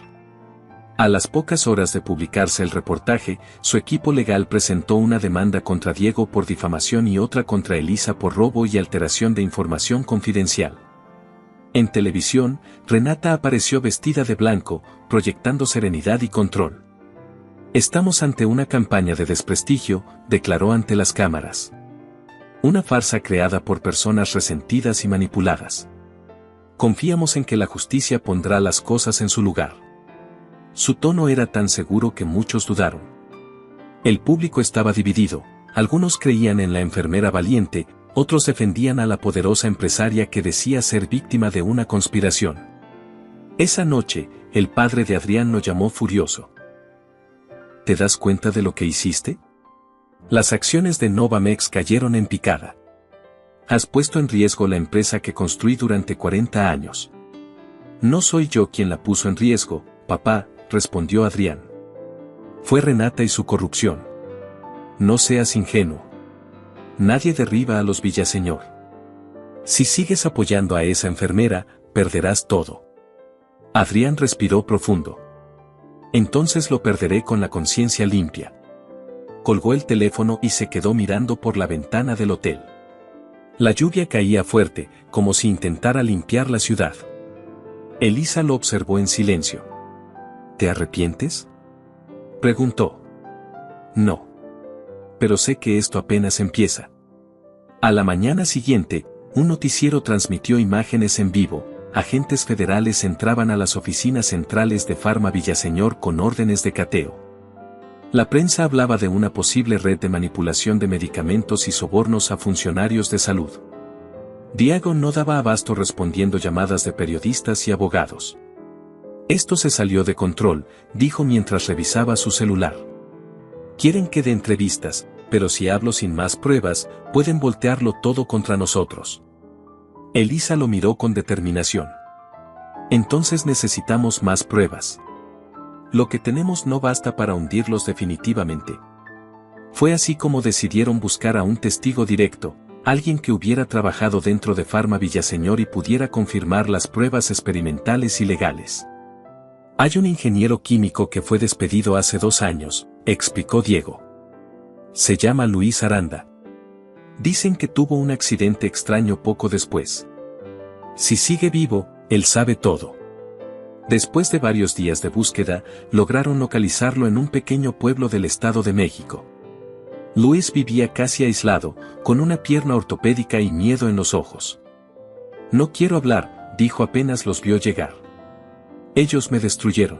A las pocas horas de publicarse el reportaje, su equipo legal presentó una demanda contra Diego por difamación y otra contra Elisa por robo y alteración de información confidencial. En televisión, Renata apareció vestida de blanco, proyectando serenidad y control. Estamos ante una campaña de desprestigio, declaró ante las cámaras. Una farsa creada por personas resentidas y manipuladas. Confiamos en que la justicia pondrá las cosas en su lugar. Su tono era tan seguro que muchos dudaron. El público estaba dividido, Algunos creían en la enfermera valiente, otros defendían a la poderosa empresaria que decía ser víctima de una conspiración. Esa noche, el padre de Adrián lo llamó furioso. ¿Te das cuenta de lo que hiciste? Las acciones de Novamex cayeron en picada. Has puesto en riesgo la empresa que construí durante 40 años. No soy yo quien la puso en riesgo, papá, respondió Adrián. Fue Renata y su corrupción. No seas ingenuo. Nadie derriba a los Villaseñor. Si sigues apoyando a esa enfermera, perderás todo. Adrián respiró profundo. Entonces lo perderé con la conciencia limpia. Colgó el teléfono y se quedó mirando por la ventana del hotel. La lluvia caía fuerte, como si intentara limpiar la ciudad. Elisa lo observó en silencio. ¿Te arrepientes?, preguntó. No. Pero sé que esto apenas empieza. A la mañana siguiente, un noticiero transmitió imágenes en vivo. Agentes federales entraban a las oficinas centrales de Farma Villaseñor con órdenes de cateo. La prensa hablaba de una posible red de manipulación de medicamentos y sobornos a funcionarios de salud. Diego no daba abasto respondiendo llamadas de periodistas y abogados. Esto se salió de control, dijo mientras revisaba su celular. Quieren que dé entrevistas, pero si hablo sin más pruebas, pueden voltearlo todo contra nosotros. Elisa lo miró con determinación. Entonces necesitamos más pruebas. Lo que tenemos no basta para hundirlos definitivamente. Fue así como decidieron buscar a un testigo directo, alguien que hubiera trabajado dentro de Farma Villaseñor y pudiera confirmar las pruebas experimentales y legales. Hay un ingeniero químico que fue despedido hace 2 años, explicó Diego. Se llama Luis Aranda. Dicen que tuvo un accidente extraño poco después. Si sigue vivo, él sabe todo. Después de varios días de búsqueda, lograron localizarlo en un pequeño pueblo del Estado de México. Luis vivía casi aislado, con una pierna ortopédica y miedo en los ojos. No quiero hablar, dijo apenas los vio llegar. Ellos me destruyeron.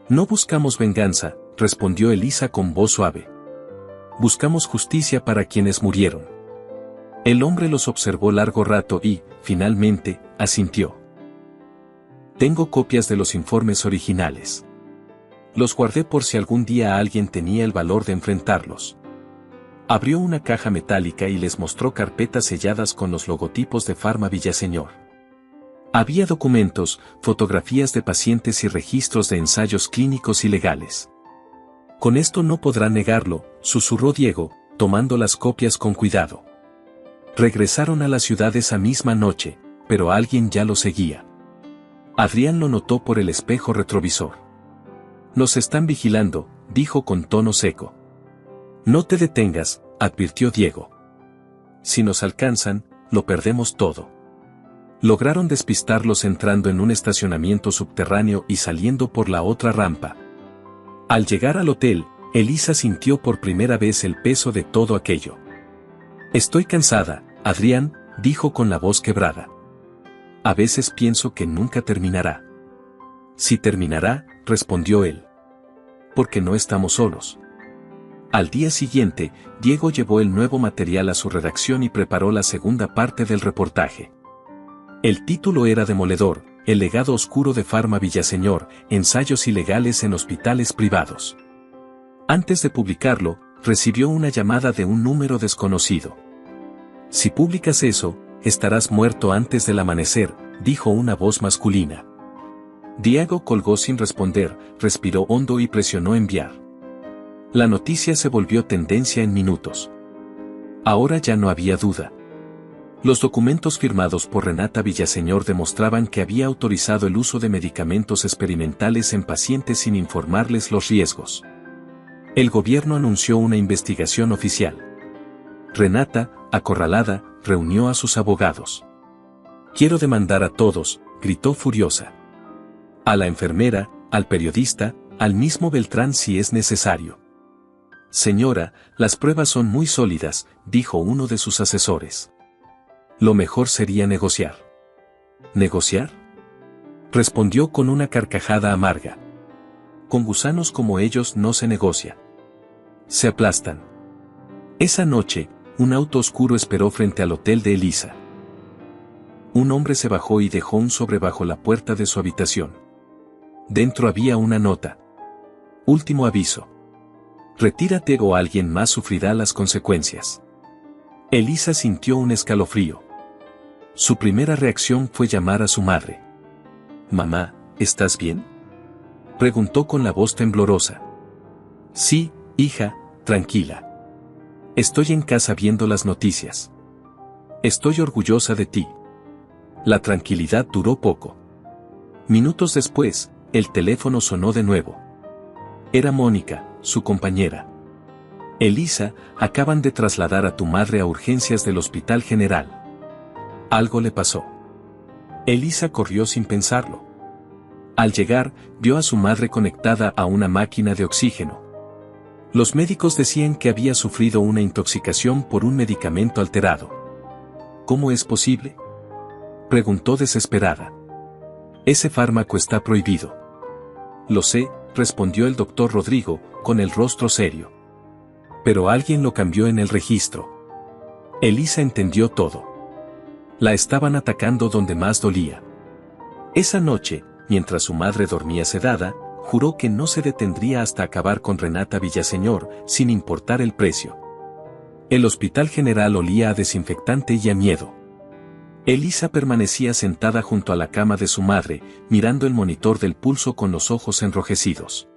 No buscamos venganza, respondió Elisa con voz suave. Buscamos justicia para quienes murieron. El hombre los observó largo rato y, finalmente, asintió. Tengo copias de los informes originales. Los guardé por si algún día alguien tenía el valor de enfrentarlos. Abrió una caja metálica y les mostró carpetas selladas con los logotipos de Farma Villaseñor. Había documentos, fotografías de pacientes y registros de ensayos clínicos y legales. Con esto no podrá negarlo, susurró Diego, tomando las copias con cuidado. Regresaron a la ciudad esa misma noche, pero alguien ya lo seguía. Adrián lo notó por el espejo retrovisor. Nos están vigilando, dijo con tono seco. No te detengas, advirtió Diego. Si nos alcanzan, lo perdemos todo. Lograron despistarlos entrando en un estacionamiento subterráneo y saliendo por la otra rampa. Al llegar al hotel, Elisa sintió por primera vez el peso de todo aquello. Estoy cansada, Adrián, dijo con la voz quebrada. A veces pienso que nunca terminará. Sí terminará, respondió él. Porque no estamos solos. Al día siguiente, Diego llevó el nuevo material a su redacción y preparó la segunda parte del reportaje. El título era demoledor: El legado oscuro de Farma Villaseñor, ensayos ilegales en hospitales privados. Antes de publicarlo, recibió una llamada de un número desconocido. Si publicas eso, estarás muerto antes del amanecer, dijo una voz masculina. Diego colgó sin responder, respiró hondo y presionó enviar. La noticia se volvió tendencia en minutos. Ahora ya no había duda. Los documentos firmados por Renata Villaseñor demostraban que había autorizado el uso de medicamentos experimentales en pacientes sin informarles los riesgos. El gobierno anunció una investigación oficial. Renata, acorralada, reunió a sus abogados. Quiero demandar a todos, gritó furiosa. A la enfermera, al periodista, al mismo Beltrán si es necesario. Señora, las pruebas son muy sólidas, dijo uno de sus asesores. Lo mejor sería negociar. ¿Negociar?, respondió con una carcajada amarga. Con gusanos como ellos no se negocia. Se aplastan. Esa noche, un auto oscuro esperó frente al hotel de Elisa. Un hombre se bajó y dejó un sobre bajo la puerta de su habitación. Dentro había una nota. Último aviso. Retírate o alguien más sufrirá las consecuencias. Elisa sintió un escalofrío. Su primera reacción fue llamar a su madre. «Mamá, ¿estás bien?», preguntó con la voz temblorosa. «Sí, hija, tranquila. Estoy en casa viendo las noticias. Estoy orgullosa de ti». La tranquilidad duró poco. Minutos después, el teléfono sonó de nuevo. Era Mónica, su compañera. «Elisa, acaban de trasladar a tu madre a urgencias del Hospital General. Algo le pasó». Elisa corrió sin pensarlo. Al llegar, vio a su madre conectada a una máquina de oxígeno. Los médicos decían que había sufrido una intoxicación por un medicamento alterado. «¿Cómo es posible?», preguntó desesperada. «Ese fármaco está prohibido». «Lo sé», respondió el doctor Rodrigo, con el rostro serio. «Pero alguien lo cambió en el registro». Elisa entendió todo. La estaban atacando donde más dolía. Esa noche, mientras su madre dormía sedada, juró que no se detendría hasta acabar con Renata Villaseñor, sin importar el precio. El Hospital General olía a desinfectante y a miedo. Elisa permanecía sentada junto a la cama de su madre, mirando el monitor del pulso con los ojos enrojecidos.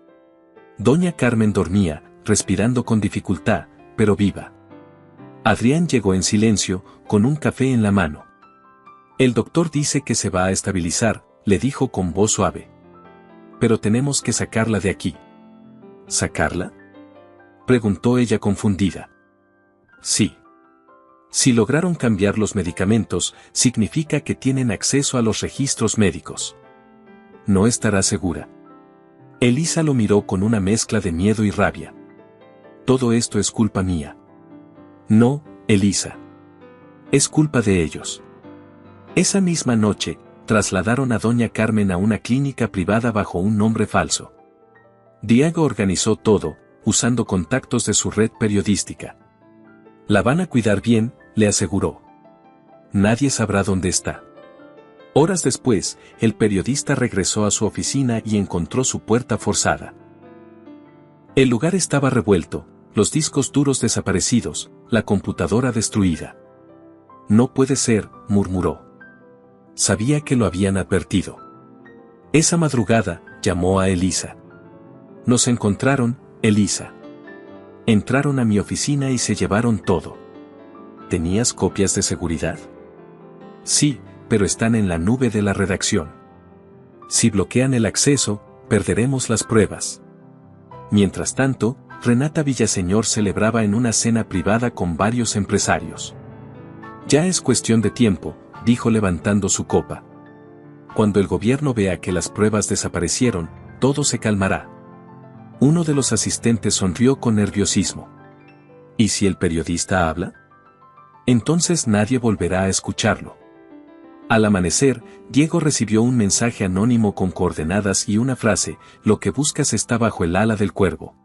Doña Carmen dormía, respirando con dificultad, pero viva. Adrián llegó en silencio, con un café en la mano. «El doctor dice que se va a estabilizar», le dijo con voz suave. «Pero tenemos que sacarla de aquí». «¿Sacarla?», preguntó ella confundida. «Sí. Si lograron cambiar los medicamentos, significa que tienen acceso a los registros médicos. No estará segura». Elisa lo miró con una mezcla de miedo y rabia. «Todo esto es culpa mía». «No, Elisa. Es culpa de ellos». Esa misma noche, trasladaron a Doña Carmen a una clínica privada bajo un nombre falso. Diego organizó todo, usando contactos de su red periodística. «La van a cuidar bien», le aseguró. «Nadie sabrá dónde está». Horas después, el periodista regresó a su oficina y encontró su puerta forzada. El lugar estaba revuelto, los discos duros desaparecidos, la computadora destruida. «No puede ser», murmuró. Sabía que lo habían advertido. Esa madrugada, llamó a Elisa. «Nos encontraron, Elisa. Entraron a mi oficina y se llevaron todo». «¿Tenías copias de seguridad?». «Sí, pero están en la nube de la redacción. Si bloquean el acceso, perderemos las pruebas». Mientras tanto, Renata Villaseñor celebraba en una cena privada con varios empresarios. «Ya es cuestión de tiempo», dijo levantando su copa. «Cuando el gobierno vea que las pruebas desaparecieron, todo se calmará». Uno de los asistentes sonrió con nerviosismo. «¿Y si el periodista habla?». «Entonces nadie volverá a escucharlo». Al amanecer, Diego recibió un mensaje anónimo con coordenadas y una frase: «Lo que buscas está bajo el ala del cuervo».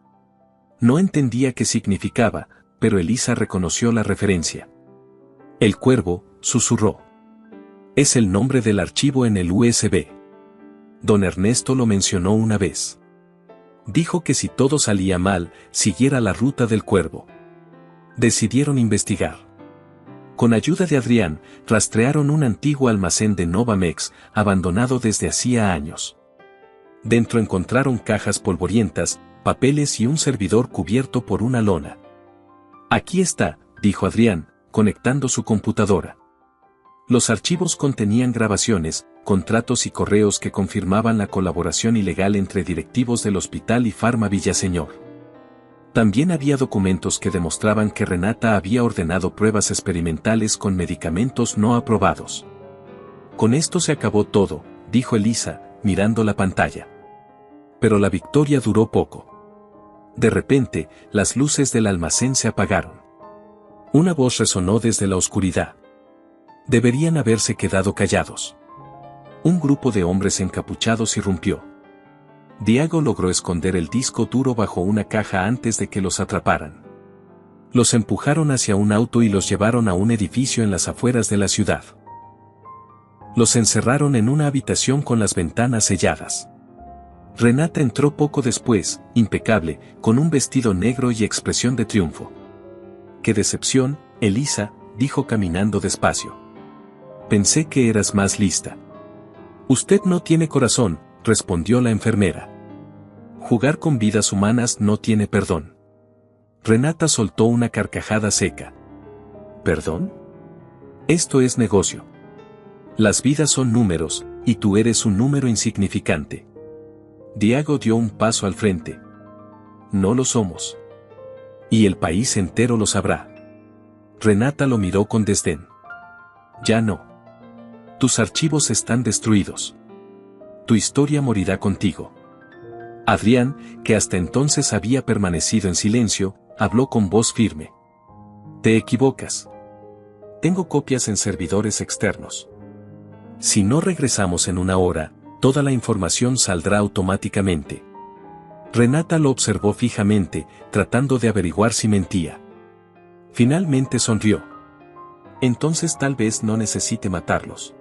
No entendía qué significaba, pero Elisa reconoció la referencia. «El cuervo», susurró. «Es el nombre del archivo en el USB. Don Ernesto lo mencionó una vez. Dijo que si todo salía mal, siguiera la ruta del cuervo». Decidieron investigar. Con ayuda de Adrián, rastrearon un antiguo almacén de Novamex, abandonado desde hacía años. Dentro encontraron cajas polvorientas, papeles y un servidor cubierto por una lona. «Aquí está», dijo Adrián, conectando su computadora. Los archivos contenían grabaciones, contratos y correos que confirmaban la colaboración ilegal entre directivos del hospital y Farma Villaseñor. También había documentos que demostraban que Renata había ordenado pruebas experimentales con medicamentos no aprobados. «Con esto se acabó todo», dijo Elisa, mirando la pantalla. Pero la victoria duró poco. De repente, las luces del almacén se apagaron. Una voz resonó desde la oscuridad. Deberían haberse quedado callados. Un grupo de hombres encapuchados irrumpió. Diego logró esconder el disco duro bajo una caja antes de que los atraparan. Los empujaron hacia un auto y los llevaron a un edificio en las afueras de la ciudad. Los encerraron en una habitación con las ventanas selladas. Renata entró poco después, impecable, con un vestido negro y expresión de triunfo. ¡Qué decepción, Elisa!, dijo caminando despacio. Pensé que eras más lista. Usted no tiene corazón, respondió la enfermera. Jugar con vidas humanas no tiene perdón. Renata soltó una carcajada seca. ¿Perdón? Esto es negocio. Las vidas son números, y tú eres un número insignificante. Diego dio un paso al frente. No lo somos. Y el país entero lo sabrá. Renata lo miró con desdén. Ya no. Tus archivos están destruidos. Tu historia morirá contigo. Adrián, que hasta entonces había permanecido en silencio, habló con voz firme. Te equivocas. Tengo copias en servidores externos. Si no regresamos en una hora, toda la información saldrá automáticamente. Renata lo observó fijamente, tratando de averiguar si mentía. Finalmente sonrió. Entonces tal vez no necesite matarlos.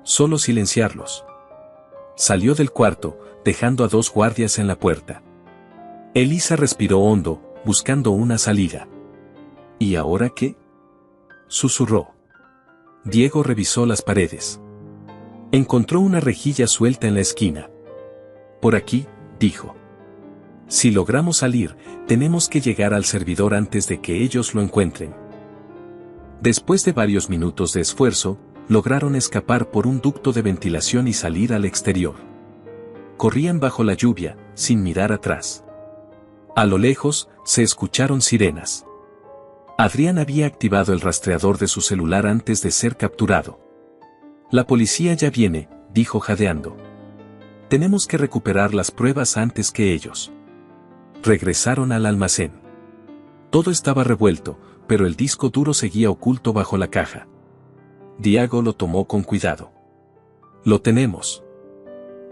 Solo silenciarlos. Salió del cuarto, dejando a 2 guardias en la puerta. Elisa respiró hondo, buscando una salida. ¿Y ahora qué?, susurró. Diego revisó las paredes. Encontró una rejilla suelta en la esquina. Por aquí, dijo. Si logramos salir, tenemos que llegar al servidor antes de que ellos lo encuentren. Después de varios minutos de esfuerzo, lograron escapar por un ducto de ventilación y salir al exterior. Corrían bajo la lluvia, sin mirar atrás. A lo lejos, se escucharon sirenas. Adrián había activado el rastreador de su celular antes de ser capturado. La policía ya viene, dijo jadeando. Tenemos que recuperar las pruebas antes que ellos. Regresaron al almacén. Todo estaba revuelto, pero el disco duro seguía oculto bajo la caja. Diego lo tomó con cuidado. Lo tenemos.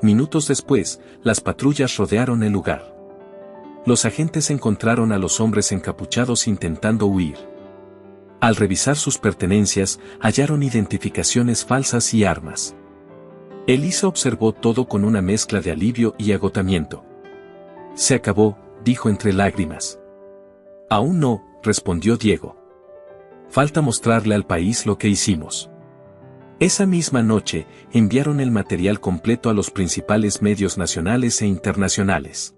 Minutos después, las patrullas rodearon el lugar. Los agentes encontraron a los hombres encapuchados intentando huir. Al revisar sus pertenencias, hallaron identificaciones falsas y armas. Elisa observó todo con una mezcla de alivio y agotamiento. Se acabó, dijo entre lágrimas. Aún no, respondió Diego. Falta mostrarle al país lo que hicimos. Esa misma noche, enviaron el material completo a los principales medios nacionales e internacionales.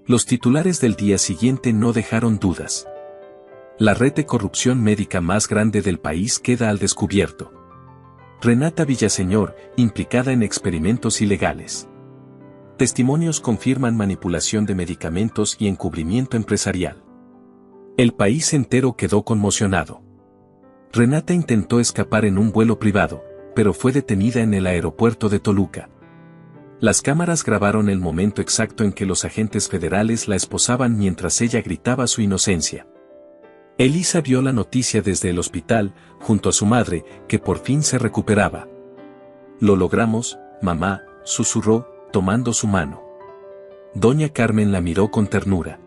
Los titulares del día siguiente no dejaron dudas. La red de corrupción médica más grande del país queda al descubierto. Renata Villaseñor, implicada en experimentos ilegales. Testimonios confirman manipulación de medicamentos y encubrimiento empresarial. El país entero quedó conmocionado. Renata intentó escapar en un vuelo privado, pero fue detenida en el aeropuerto de Toluca. Las cámaras grabaron el momento exacto en que los agentes federales la esposaban mientras ella gritaba su inocencia. Elisa vio la noticia desde el hospital, junto a su madre, que por fin se recuperaba. Lo logramos, mamá, susurró, tomando su mano. Doña Carmen la miró con ternura.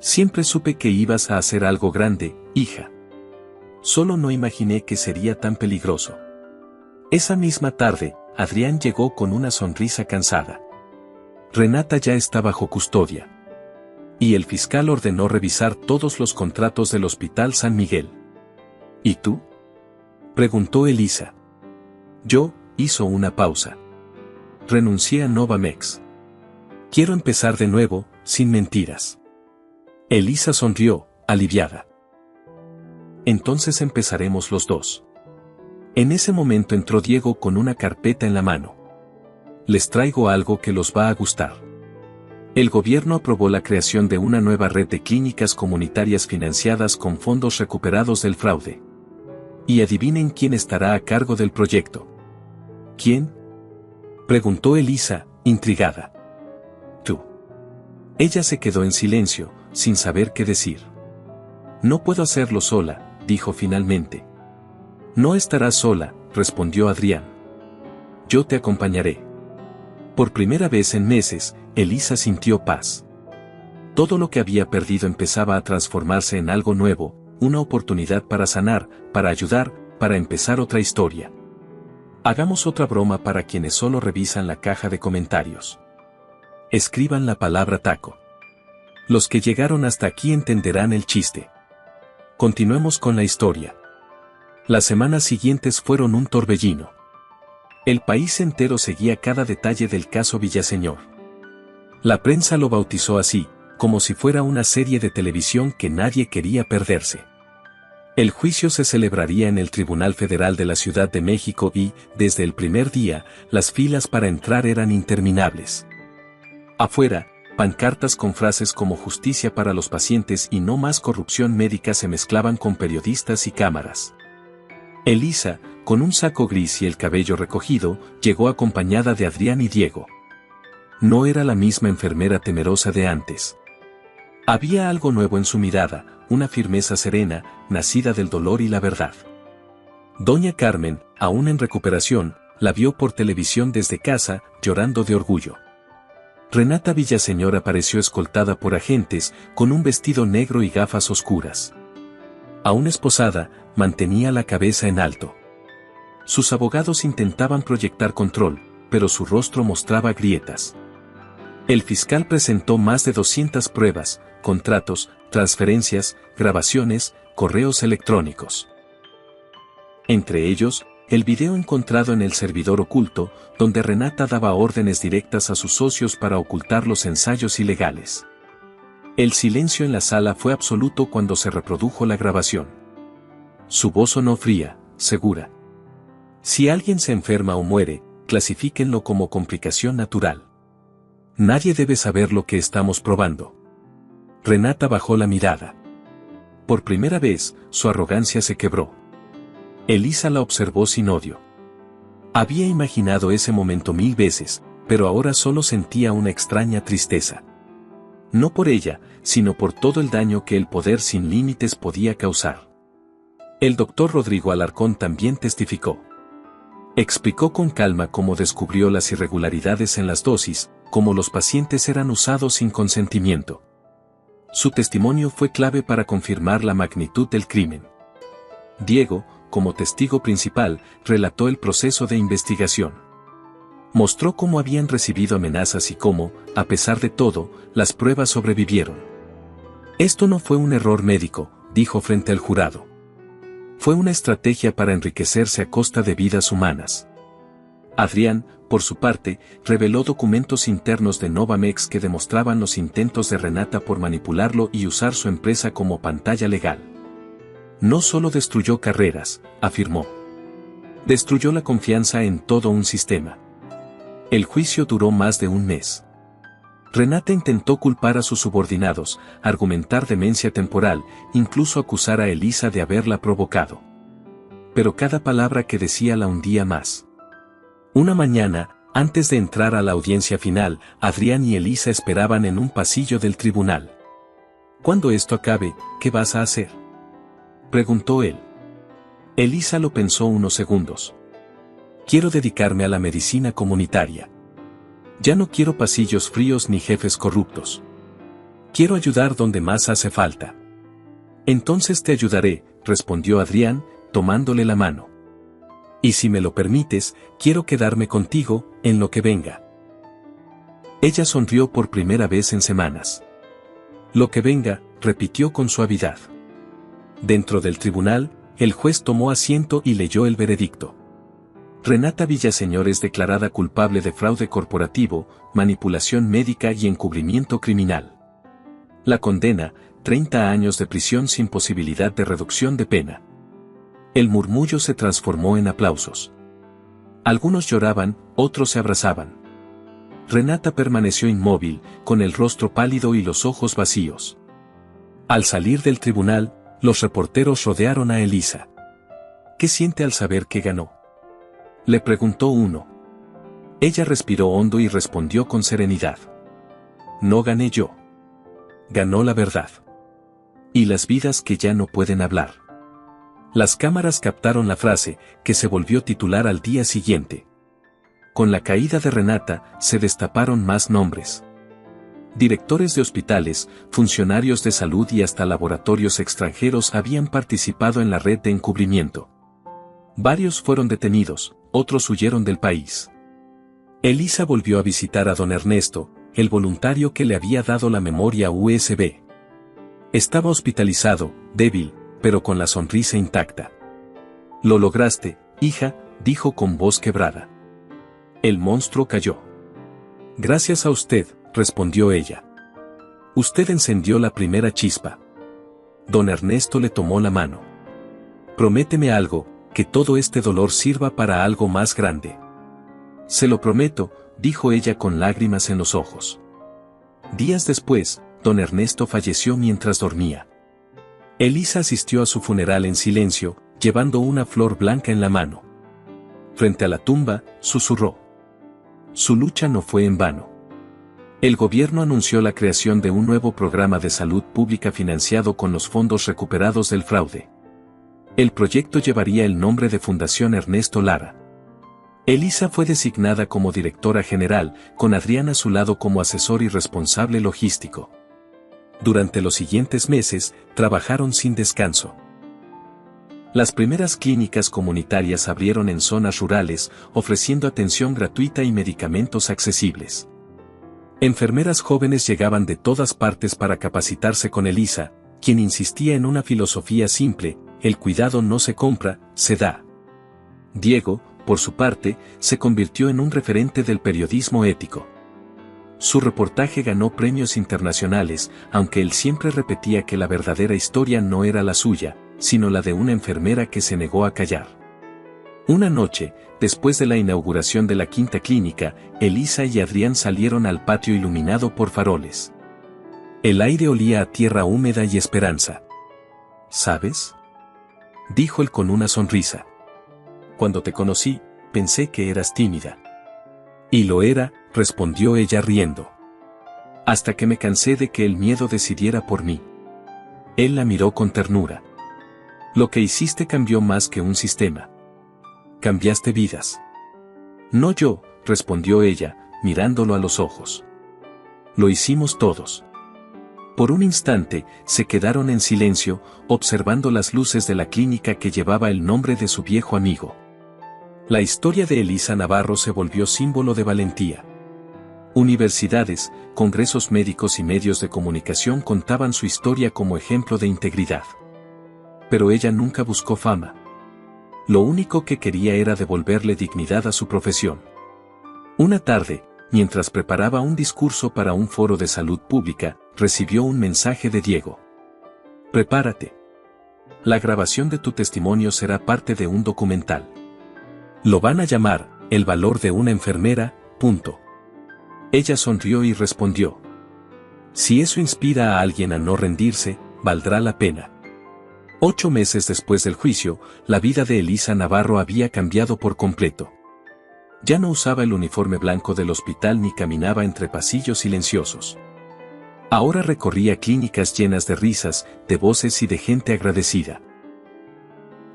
Siempre supe que ibas a hacer algo grande, hija. Solo no imaginé que sería tan peligroso. Esa misma tarde, Adrián llegó con una sonrisa cansada. Renata ya está bajo custodia. Y el fiscal ordenó revisar todos los contratos del Hospital San Miguel. ¿Y tú?, preguntó Elisa. Yo, hizo una pausa. Renuncié a Novamex. Quiero empezar de nuevo, sin mentiras. Elisa sonrió, aliviada. Entonces empezaremos los dos. En ese momento entró Diego con una carpeta en la mano. Les traigo algo que los va a gustar. El gobierno aprobó la creación de una nueva red de clínicas comunitarias financiadas con fondos recuperados del fraude. Y adivinen quién estará a cargo del proyecto. ¿Quién?, preguntó Elisa, intrigada. Tú. Ella se quedó en silencio, sin saber qué decir. No puedo hacerlo sola, dijo finalmente. No estarás sola, respondió Adrián. Yo te acompañaré. Por primera vez en meses, Elisa sintió paz. Todo lo que había perdido empezaba a transformarse en algo nuevo, una oportunidad para sanar, para ayudar, para empezar otra historia. Hagamos otra broma para quienes solo revisan la caja de comentarios. Escriban la palabra taco. Los que llegaron hasta aquí entenderán el chiste. Continuemos con la historia. Las semanas siguientes fueron un torbellino. El país entero seguía cada detalle del caso Villaseñor. La prensa lo bautizó así, como si fuera una serie de televisión que nadie quería perderse. El juicio se celebraría en el Tribunal Federal de la Ciudad de México y, desde el primer día, las filas para entrar eran interminables. Afuera, pancartas con frases como justicia para los pacientes y no más corrupción médica se mezclaban con periodistas y cámaras. Elisa, con un saco gris y el cabello recogido, llegó acompañada de Adrián y Diego. No era la misma enfermera temerosa de antes. Había algo nuevo en su mirada, una firmeza serena, nacida del dolor y la verdad. Doña Carmen, aún en recuperación, la vio por televisión desde casa, llorando de orgullo. Renata Villaseñor apareció escoltada por agentes, con un vestido negro y gafas oscuras. Aún esposada, mantenía la cabeza en alto. Sus abogados intentaban proyectar control, pero su rostro mostraba grietas. El fiscal presentó más de 200 pruebas, contratos, transferencias, grabaciones, correos electrónicos. Entre ellos, el video encontrado en el servidor oculto, donde Renata daba órdenes directas a sus socios para ocultar los ensayos ilegales. El silencio en la sala fue absoluto cuando se reprodujo la grabación. Su voz sonó fría, segura. Si alguien se enferma o muere, clasifíquenlo como complicación natural. Nadie debe saber lo que estamos probando. Renata bajó la mirada. Por primera vez, su arrogancia se quebró. Elisa la observó sin odio. Había imaginado ese momento 1000 veces, pero ahora solo sentía una extraña tristeza. No por ella, sino por todo el daño que el poder sin límites podía causar. El doctor Rodrigo Alarcón también testificó. Explicó con calma cómo descubrió las irregularidades en las dosis, cómo los pacientes eran usados sin consentimiento. Su testimonio fue clave para confirmar la magnitud del crimen. Diego, como testigo principal, relató el proceso de investigación. Mostró cómo habían recibido amenazas y cómo, a pesar de todo, las pruebas sobrevivieron. Esto no fue un error médico, dijo frente al jurado. Fue una estrategia para enriquecerse a costa de vidas humanas. Adrián, por su parte, reveló documentos internos de Novamex que demostraban los intentos de Renata por manipularlo y usar su empresa como pantalla legal. No solo destruyó carreras, afirmó. Destruyó la confianza en todo un sistema. El juicio duró más de un mes. Renata intentó culpar a sus subordinados, argumentar demencia temporal, incluso acusar a Elisa de haberla provocado. Pero cada palabra que decía la hundía más. Una mañana, antes de entrar a la audiencia final, Adrián y Elisa esperaban en un pasillo del tribunal. «Cuando esto acabe, ¿qué vas a hacer?», preguntó él. Elisa lo pensó unos segundos. «Quiero dedicarme a la medicina comunitaria. Ya no quiero pasillos fríos ni jefes corruptos. Quiero ayudar donde más hace falta». «Entonces te ayudaré», respondió Adrián, tomándole la mano. «Y si me lo permites, quiero quedarme contigo, en lo que venga». Ella sonrió por primera vez en semanas. «Lo que venga», repitió con suavidad. Dentro del tribunal, el juez tomó asiento y leyó el veredicto. Renata Villaseñor es declarada culpable de fraude corporativo, manipulación médica y encubrimiento criminal. La condena, 30 años de prisión sin posibilidad de reducción de pena. El murmullo se transformó en aplausos. Algunos lloraban, otros se abrazaban. Renata permaneció inmóvil, con el rostro pálido y los ojos vacíos. Al salir del tribunal, los reporteros rodearon a Elisa. «¿Qué siente al saber que ganó?», le preguntó uno. Ella respiró hondo y respondió con serenidad. «No gané yo. Ganó la verdad. Y las vidas que ya no pueden hablar». Las cámaras captaron la frase, que se volvió titular al día siguiente. Con la caída de Renata, se destaparon más nombres. Directores de hospitales, funcionarios de salud y hasta laboratorios extranjeros habían participado en la red de encubrimiento. Varios fueron detenidos, otros huyeron del país. Elisa volvió a visitar a don Ernesto, el voluntario que le había dado la memoria USB. Estaba hospitalizado, débil, pero con la sonrisa intacta. «Lo lograste, hija», dijo con voz quebrada. El monstruo cayó. «Gracias a usted», respondió ella. «Usted encendió la primera chispa». Don Ernesto le tomó la mano. «Prométeme algo, que todo este dolor sirva para algo más grande». «Se lo prometo», dijo ella con lágrimas en los ojos. Días después, don Ernesto falleció mientras dormía. Elisa asistió a su funeral en silencio, llevando una flor blanca en la mano. Frente a la tumba, susurró. Su lucha no fue en vano. El gobierno anunció la creación de un nuevo programa de salud pública financiado con los fondos recuperados del fraude. El proyecto llevaría el nombre de Fundación Ernesto Lara. Elisa fue designada como directora general, con Adrián a su lado como asesor y responsable logístico. Durante los siguientes meses, trabajaron sin descanso. Las primeras clínicas comunitarias abrieron en zonas rurales, ofreciendo atención gratuita y medicamentos accesibles. Enfermeras jóvenes llegaban de todas partes para capacitarse con Elisa, quien insistía en una filosofía simple: el cuidado no se compra, se da. Diego, por su parte, se convirtió en un referente del periodismo ético. Su reportaje ganó premios internacionales, aunque él siempre repetía que la verdadera historia no era la suya, sino la de una enfermera que se negó a callar. Una noche, después de la inauguración de la quinta clínica, Elisa y Adrián salieron al patio iluminado por faroles. El aire olía a tierra húmeda y esperanza. ¿Sabes?, dijo él con una sonrisa. Cuando te conocí, pensé que eras tímida. Y lo era, respondió ella riendo. Hasta que me cansé de que el miedo decidiera por mí. Él la miró con ternura. Lo que hiciste cambió más que un sistema. Cambiaste vidas. No yo, respondió ella, mirándolo a los ojos. Lo hicimos todos. Por un instante, se quedaron en silencio, observando las luces de la clínica que llevaba el nombre de su viejo amigo. La historia de Elisa Navarro se volvió símbolo de valentía. Universidades, congresos médicos y medios de comunicación contaban su historia como ejemplo de integridad. Pero ella nunca buscó fama. Lo único que quería era devolverle dignidad a su profesión. Una tarde, mientras preparaba un discurso para un foro de salud pública, recibió un mensaje de Diego. Prepárate. La grabación de tu testimonio será parte de un documental. Lo van a llamar, El valor de una enfermera, . Ella sonrió y respondió. Si eso inspira a alguien a no rendirse, valdrá la pena. 8 meses después del juicio, la vida de Elisa Navarro había cambiado por completo. Ya no usaba el uniforme blanco del hospital ni caminaba entre pasillos silenciosos. Ahora recorría clínicas llenas de risas, de voces y de gente agradecida.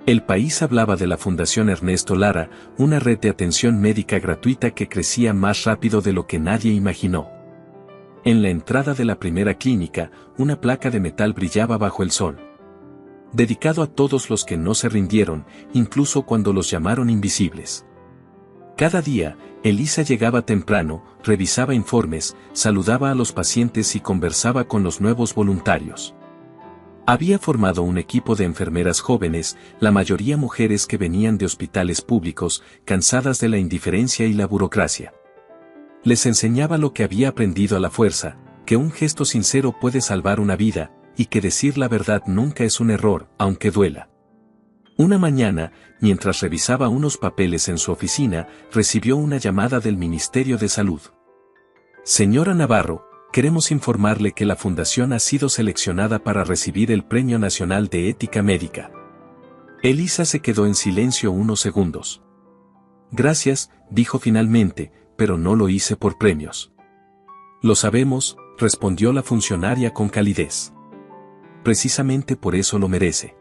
El país hablaba de la Fundación Ernesto Lara, una red de atención médica gratuita que crecía más rápido de lo que nadie imaginó. En la entrada de la primera clínica, una placa de metal brillaba bajo el sol. Dedicado a todos los que no se rindieron, incluso cuando los llamaron invisibles. Cada día, Elisa llegaba temprano, revisaba informes, saludaba a los pacientes y conversaba con los nuevos voluntarios. Había formado un equipo de enfermeras jóvenes, la mayoría mujeres que venían de hospitales públicos, cansadas de la indiferencia y la burocracia. Les enseñaba lo que había aprendido a la fuerza, que un gesto sincero puede salvar una vida, y que decir la verdad nunca es un error, aunque duela. Una mañana, mientras revisaba unos papeles en su oficina, recibió una llamada del Ministerio de Salud. Señora Navarro, queremos informarle que la Fundación ha sido seleccionada para recibir el Premio Nacional de Ética Médica. Elisa se quedó en silencio unos segundos. Gracias, dijo finalmente, pero no lo hice por premios. Lo sabemos, respondió la funcionaria con calidez. Precisamente por eso lo merece.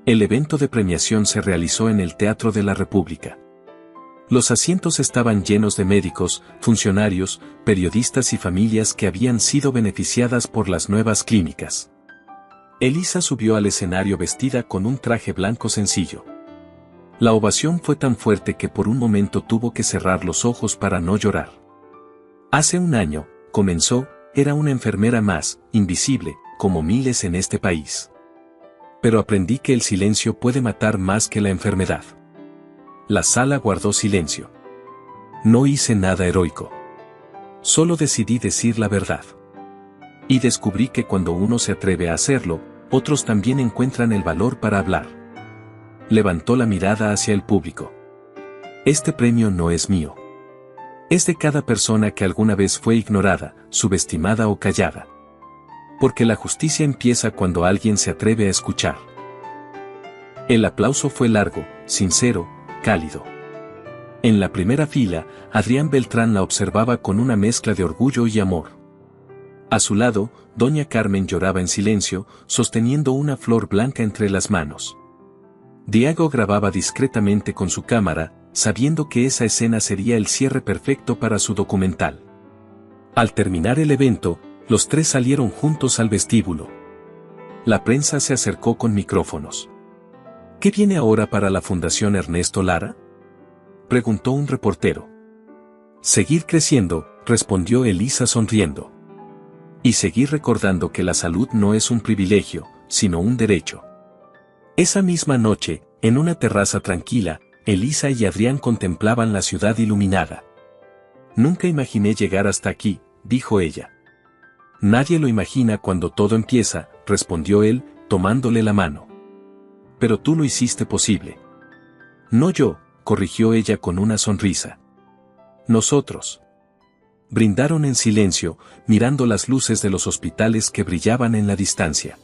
El evento de premiación se realizó en el Teatro de la República. Los asientos estaban llenos de médicos, funcionarios, periodistas y familias que habían sido beneficiadas por las nuevas clínicas. Elisa subió al escenario vestida con un traje blanco sencillo. La ovación fue tan fuerte que por un momento tuvo que cerrar los ojos para no llorar. Hace un año, comenzó, era una enfermera más, invisible, como miles en este país. Pero aprendí que el silencio puede matar más que la enfermedad. La sala guardó silencio. No hice nada heroico. Solo decidí decir la verdad. Y descubrí que cuando uno se atreve a hacerlo, otros también encuentran el valor para hablar. Levantó la mirada hacia el público. Este premio no es mío. Es de cada persona que alguna vez fue ignorada, subestimada o callada. Porque la justicia empieza cuando alguien se atreve a escuchar. El aplauso fue largo, sincero, cálido. En la primera fila, Adrián Beltrán la observaba con una mezcla de orgullo y amor. A su lado, doña Carmen lloraba en silencio, sosteniendo una flor blanca entre las manos. Diego grababa discretamente con su cámara, sabiendo que esa escena sería el cierre perfecto para su documental. Al terminar el evento, los tres salieron juntos al vestíbulo. La prensa se acercó con micrófonos. ¿Qué viene ahora para la Fundación Ernesto Lara?, preguntó un reportero. Seguir creciendo, respondió Elisa sonriendo. Y seguir recordando que la salud no es un privilegio, sino un derecho. Esa misma noche, en una terraza tranquila, Elisa y Adrián contemplaban la ciudad iluminada. Nunca imaginé llegar hasta aquí, dijo ella. Nadie lo imagina cuando todo empieza, respondió él, tomándole la mano. Pero tú lo hiciste posible. No yo, corrigió ella con una sonrisa. Nosotros. Brindaron en silencio, mirando las luces de los hospitales que brillaban en la distancia.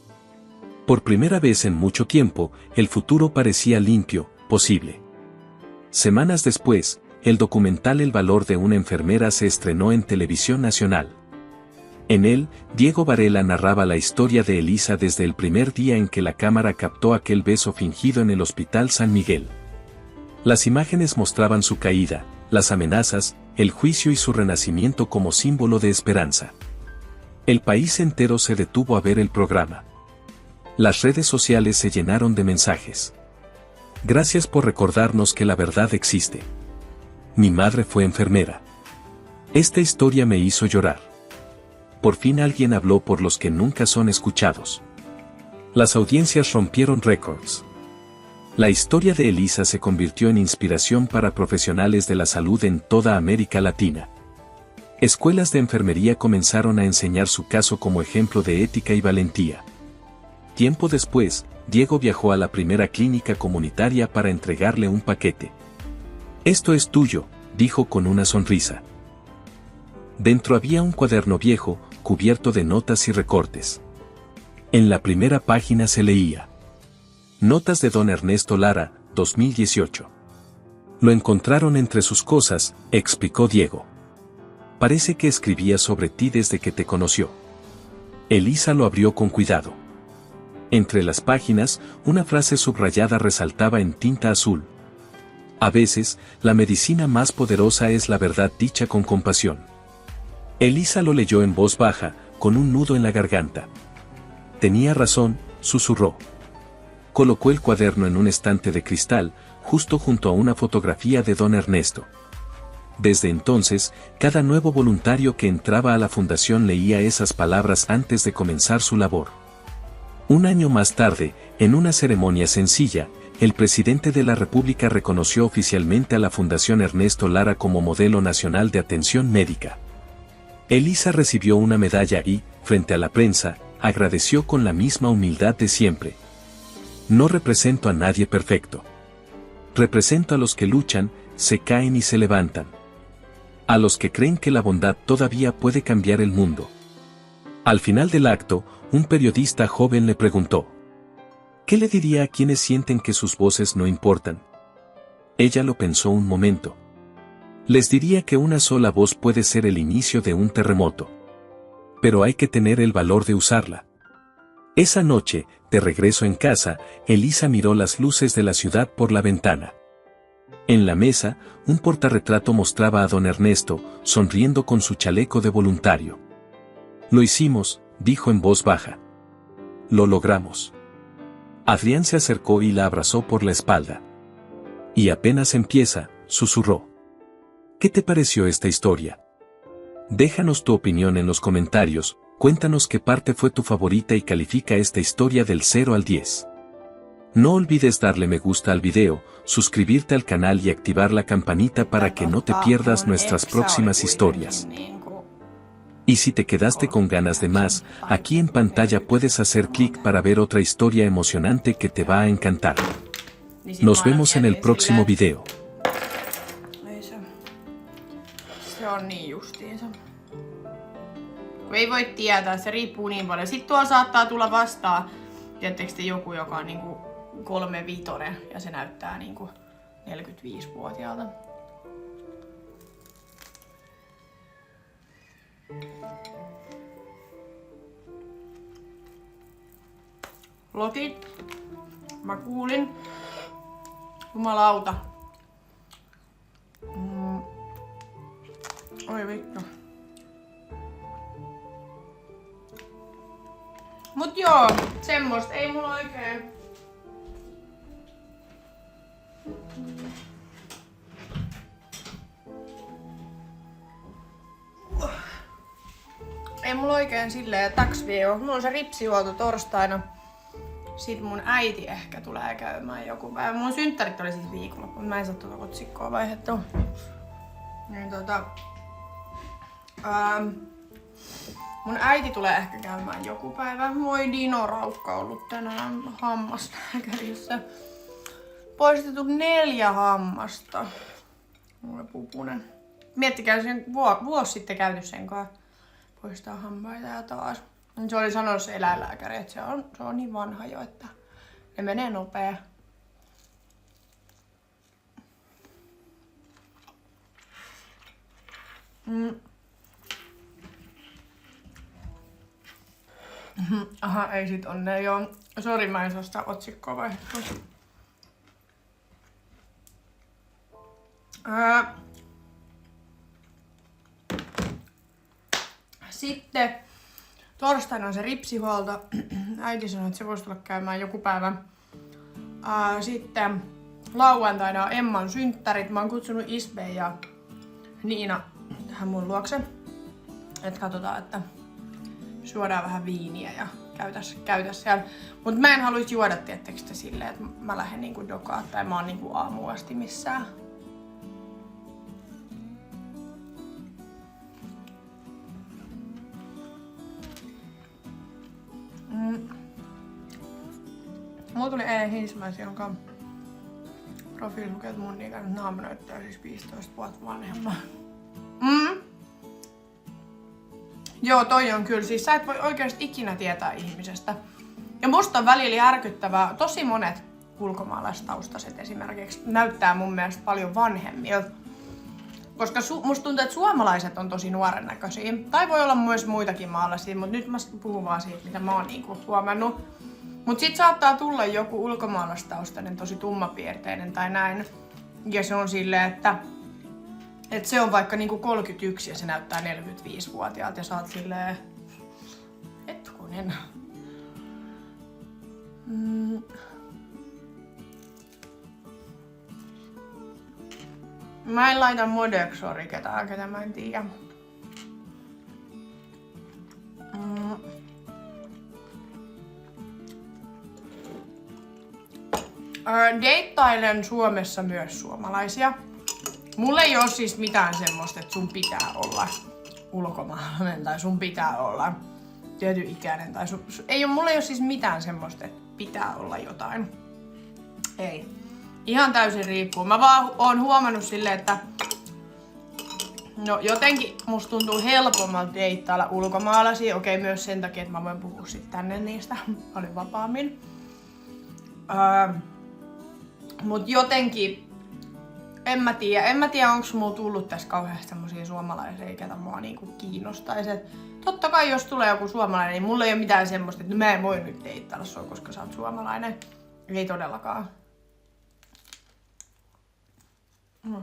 Por primera vez en mucho tiempo, el futuro parecía limpio, posible. Semanas después, el documental El valor de una enfermera se estrenó en Televisión Nacional. En él, Diego Varela narraba la historia de Elisa desde el primer día en que la cámara captó aquel beso fingido en el Hospital San Miguel. Las imágenes mostraban su caída, las amenazas, el juicio y su renacimiento como símbolo de esperanza. El país entero se detuvo a ver el programa. Las redes sociales se llenaron de mensajes. Gracias por recordarnos que la verdad existe. Mi madre fue enfermera. Esta historia me hizo llorar. Por fin alguien habló por los que nunca son escuchados. Las audiencias rompieron récords. La historia de Elisa se convirtió en inspiración para profesionales de la salud en toda América Latina. Escuelas de enfermería comenzaron a enseñar su caso como ejemplo de ética y valentía. Tiempo después, Diego viajó a la primera clínica comunitaria para entregarle un paquete. Esto es tuyo, dijo con una sonrisa. Dentro había un cuaderno viejo, cubierto de notas y recortes. En la primera página se leía: Notas de don Ernesto Lara, 2018. Lo encontraron entre sus cosas, explicó Diego. Parece que escribía sobre ti desde que te conoció. Elisa lo abrió con cuidado. Entre las páginas, una frase subrayada resaltaba en tinta azul. A veces, la medicina más poderosa es la verdad dicha con compasión. Elisa lo leyó en voz baja, con un nudo en la garganta. Tenía razón, susurró. Colocó el cuaderno en un estante de cristal, justo junto a una fotografía de don Ernesto. Desde entonces, cada nuevo voluntario que entraba a la fundación leía esas palabras antes de comenzar su labor. Un año más tarde, en una ceremonia sencilla, el presidente de la República reconoció oficialmente a la Fundación Ernesto Lara como modelo nacional de atención médica. Elisa recibió una medalla y, frente a la prensa, agradeció con la misma humildad de siempre. No represento a nadie perfecto. Represento a los que luchan, se caen y se levantan. A los que creen que la bondad todavía puede cambiar el mundo. Al final del acto, un periodista joven le preguntó: ¿qué le diría a quienes sienten que sus voces no importan? Ella lo pensó un momento. Les diría que una sola voz puede ser el inicio de un terremoto. Pero hay que tener el valor de usarla. Esa noche, de regreso en casa, Elisa miró las luces de la ciudad por la ventana. En la mesa, un portarretrato mostraba a don Ernesto, sonriendo con su chaleco de voluntario. Lo hicimos, dijo en voz baja. Lo logramos. Adrián se acercó y la abrazó por la espalda. Y apenas empieza, susurró. ¿Qué te pareció esta historia? Déjanos tu opinión en los comentarios, cuéntanos qué parte fue tu favorita y califica esta historia del 0 al 10. No olvides darle me gusta al video, suscribirte al canal y activar la campanita para que no te pierdas nuestras próximas historias. Y si te quedaste con ganas de más, aquí en pantalla puedes hacer clic para ver otra historia emocionante que te va a encantar. Nos vemos en el próximo video. Se on niin justiinsa. Kun ei voi tietää, se riippuu niin paljon. Sitten tuolla saattaa tulla vastaan, tiedättekö te, joku, joka on niinku 35 ja se näyttää niinku 45-vuotiaalta. Lokit. Mä kuulin. Jumalauta. Oi vittu. Mut joo, semmoista ei mulla oikein. Ei mulla oikein silleen taksvio. Mulla on se ripsijuotu torstaina. Sit mun äiti ehkä tulee käymään joku päivä. Mun synttärit oli siis viikonloppu, mä en saa tuota otsikkoa vaihdettua. Niin mun äiti tulee ehkä käymään joku päivä. Moi Dino Raukka ollut tänään hammaslääkärissä. Poistettu 4 hammasta. Mulla pupunen. Miettikää, sen vuosi sitten käyty sen kanssa poistaa hampaita ja taas. Se oli sanonut se eläinlääkäri, että se on niin vanha jo, että ne menee nopea. Aha, ei sit onne joo. Sori, mä en saa sitä otsikkoa vaihdettua. Sitten torstaina on se ripsihuolto. Äiti sanoi, että se voisi tulla käymään joku päivä. Sitten lauantaina on Emman synttärit. Mä oon kutsunut Isbe ja Niina tähän mun luokse. Et katsotaan, että juodaan vähän viiniä ja käytäs siellä. Mut mä en haluis juoda, tiettekö te, silleen, että mä lähden niinku dokaa tai mä oon niinku aamuun asti missään. Mulla tuli Hiismäsi, jonka profiili lukee, että mun ikäinen naama näyttää siis 15 vuotta vanhemman. Joo, toi on kyllä. Siis sä et voi oikeasti ikinä tietää ihmisestä. Ja musta on välillä järkyttävää. Tosi monet ulkomaalaistaustaiset esimerkiksi näyttää mun mielestä paljon vanhemmilta. Koska musta tuntuu, että suomalaiset on tosi nuoren näköisiä. Tai voi olla myös muitakin maalaisia, mutta nyt mä puhun vaan siitä, mitä mä oon niinku huomannut. Mut sit saattaa tulla joku ulkomaalaistaustainen, tosi tummapiirteinen tai näin. Ja se on silleen, että se on vaikka niinku 31 ja se näyttää 45-vuotiaalta ja sä oot silleen, hetkonen. Mä en laita Modexori ketään, ketä mä en tiedä. Deittailen Suomessa myös suomalaisia. Mulla ei oo siis mitään semmoista, että sun pitää olla ulkomaalainen tai sun pitää olla tietyn ikäinen tai mulla ei oo siis mitään semmoista, että pitää olla jotain. Ei. Ihan täysin riippuu. Mä vaan oon huomannut silleen, että no jotenkin musta tuntuu helpommalta deittailla ulkomaalaisia. Okei, myös sen takia, että mä voin puhua sit tänne niistä paljon vapaammin. Mut jotenkin, en mä tiedä onks mulla tullut tässä kauheasti semmosia suomalaisia, ketä mua niinku kiinnostaisi. Totta kai jos tulee joku suomalainen, niin mulla ei oo mitään semmoista, että mä en voi nyt deittailla sua, koska sä oot suomalainen. Ei todellakaan. No.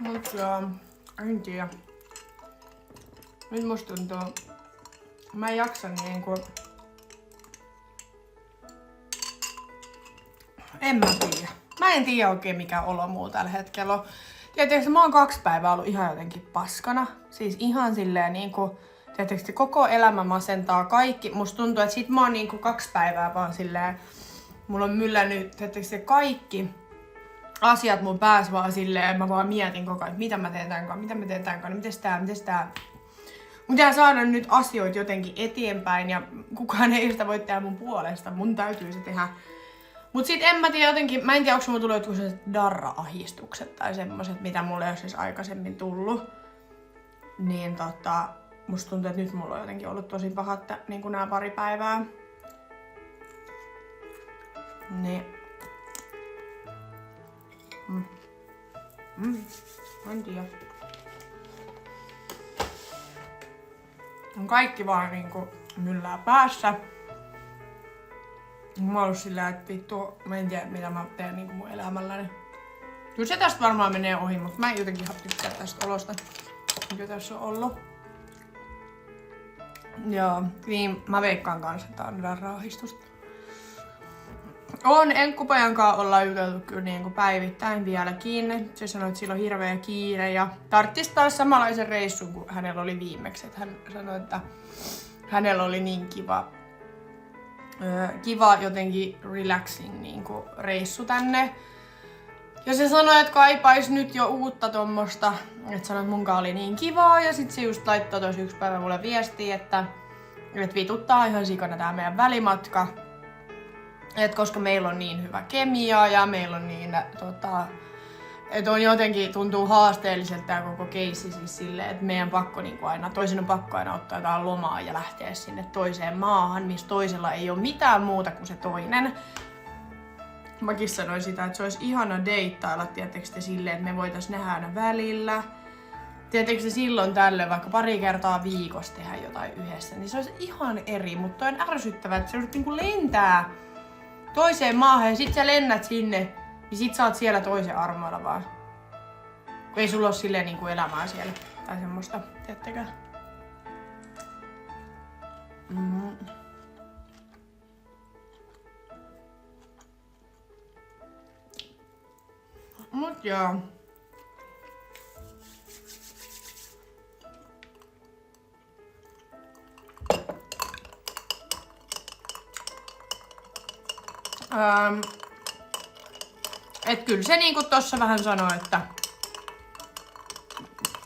Mut joo, en tiedä. Nyt musta tuntuu, mä en jaksa niinku... En mä tiedä. Mä en tiedä oikein mikä olo muu tällä hetkellä on. Tietysti mä oon 2 päivää ollut ihan jotenkin paskana. Siis ihan silleen niinku... Tietysti koko elämä masentaa kaikki. Musta tuntuu, että sit mä oon niinku 2 päivää vaan silleen... Mulla on myllännyt tietysti kaikki asiat mun päässä vaan silleen, mä vaan mietin koko ajan, mitä mä teen tän kanssa, mites tää. Mun pitää saada nyt asioita jotenkin eteenpäin ja kukaan ei sitä voi tehdä mun puolesta, mun täytyy se tehdä. Mut sit en mä tiedä jotenkin, mä en tiedä onko mulla tullut jotkut sellaiset darra-ahdistukset tai semmoset, mitä mulle ei ole siis aikaisemmin tullut. Niin musta tuntuu, että nyt mulla on jotenkin ollut tosi pahat niinku nää 2 päivää. Niin. En tiedä. On kaikki vaan niinku myllää päässä. Mä oon ollut sillä, että vittu, mä en tiedä mitä mä teen niinku mun elämälläni. Kyllä se tästä varmaan menee ohi, mutta mä en jotenkin tykkää tästä olosta, mikä tässä on ollut. Joo, niin mä veikkaan kanssa, että tää on darra-ahdistusta. Enkkupojan kanssa ollaan juteltu kyllä niinku päivittäin vieläkin. Se sanoi, että sillä on hirveä kiire ja tarttis taas samanlaisen reissun kuin hänellä oli viimeksi. Et hän sanoi, että hänellä oli niin kiva jotenkin relaxing niinku reissu tänne. Ja se sanoi, että kaipais nyt jo uutta tommosta. Että sanoi, että munkaan oli niin kivaa ja sit se just laittoi tossa 1 päivä mulle viestiä, että vituttaa ihan sikana tää meidän välimatka. Et koska meillä on niin hyvä kemia ja meillä on niin, että on jotenkin tuntuu haasteelliselta tää koko keissi siis silleen, että meidän pakko niinku aina, toisen on pakko aina ottaa jotain lomaa ja lähteä sinne toiseen maahan, missä toisella ei ole mitään muuta kuin se toinen. Mäkin sanoin sitä, että se olisi ihana deittailla tietysti silleen, että me voitais nähdä aina välillä. Tietysti silloin tällöin vaikka 2 kertaa viikossa tehdä jotain yhdessä, niin se olisi ihan eri, mutta on ärsyttävää, että se olisi niinku lentää toiseen maahan ja sit sä lennät sinne, niin sit sä oot siellä toisen armoilla vaan. Kun ei sulla oo silleen niinku elämää siellä. Tai semmoista, tiedättekö? Mut joo. Et kyllä se niinku tossa vähän sanoi, että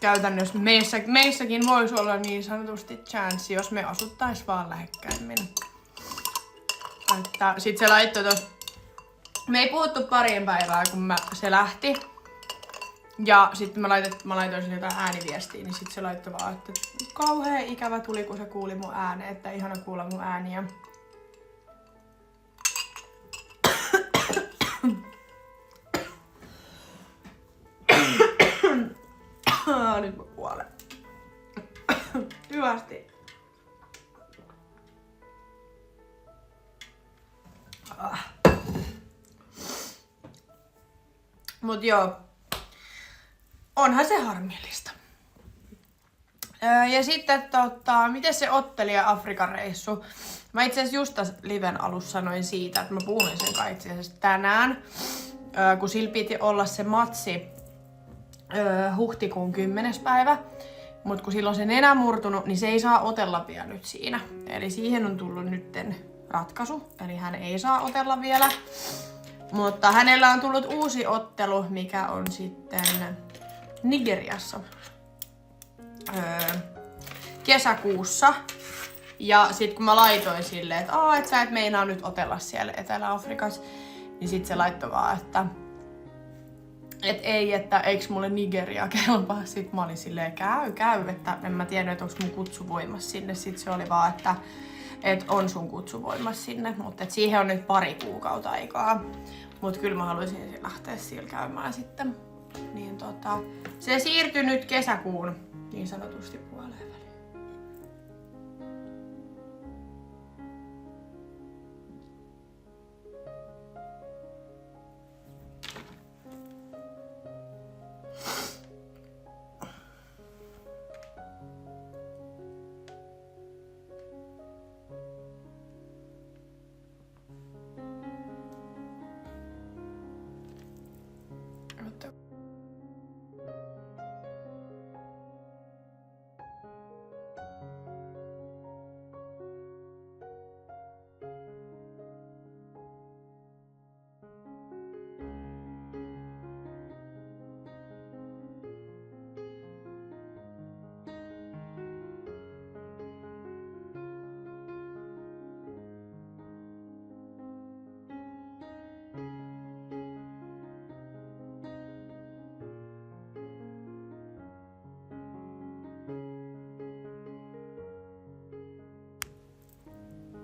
käytännössä meissäkin voisi olla niin sanotusti chanssi, jos me asuttais vaan lähekkäimmin. Että sit se laittoi tos... Me ei puhuttu 2 päivää, kun se lähti. Ja sitten mä laitoin sille jotain ääniviestiä, niin sit se laittoi vaan, että kauhea ikävä tuli, kun se kuuli mun ääneen, että ihana kuulla mun ääniä. Nyt mä kuolen. Hyvästi. Mut joo. Onhan se harmillista. Ja sitten miten se ottelija Afrikan reissu? Mä itse asiassa just tässä liven alussa sanoin siitä, että mä puhuin sen kai itse asiassa tänään. Kun sillä piti olla se matsi huhtikuun 10. päivä. Mut kun silloin se nenä murtunut, niin se ei saa otella vielä nyt siinä. Eli siihen on tullut nytten ratkaisu. Eli hän ei saa otella vielä. Mutta hänellä on tullut uusi ottelu, mikä on sitten Nigeriassa kesäkuussa. Ja sit kun mä laitoin silleen, että et sä et meinaa nyt otella siellä Etelä-Afrikassa, niin sit se laittoi vaan, että eiks mulle Nigeria kelpaa. Sit mä olin silleen, käy, että en mä tiedä, että onks mun kutsu voimassa sinne. Sit se oli vaan, että on sun kutsu voimassa sinne, mutta siihen on nyt 2 kuukautta aikaa. Mut kyllä mä haluaisin lähteä siellä käymään sitten. se siirtyi nyt kesäkuun niin sanotusti puoleen.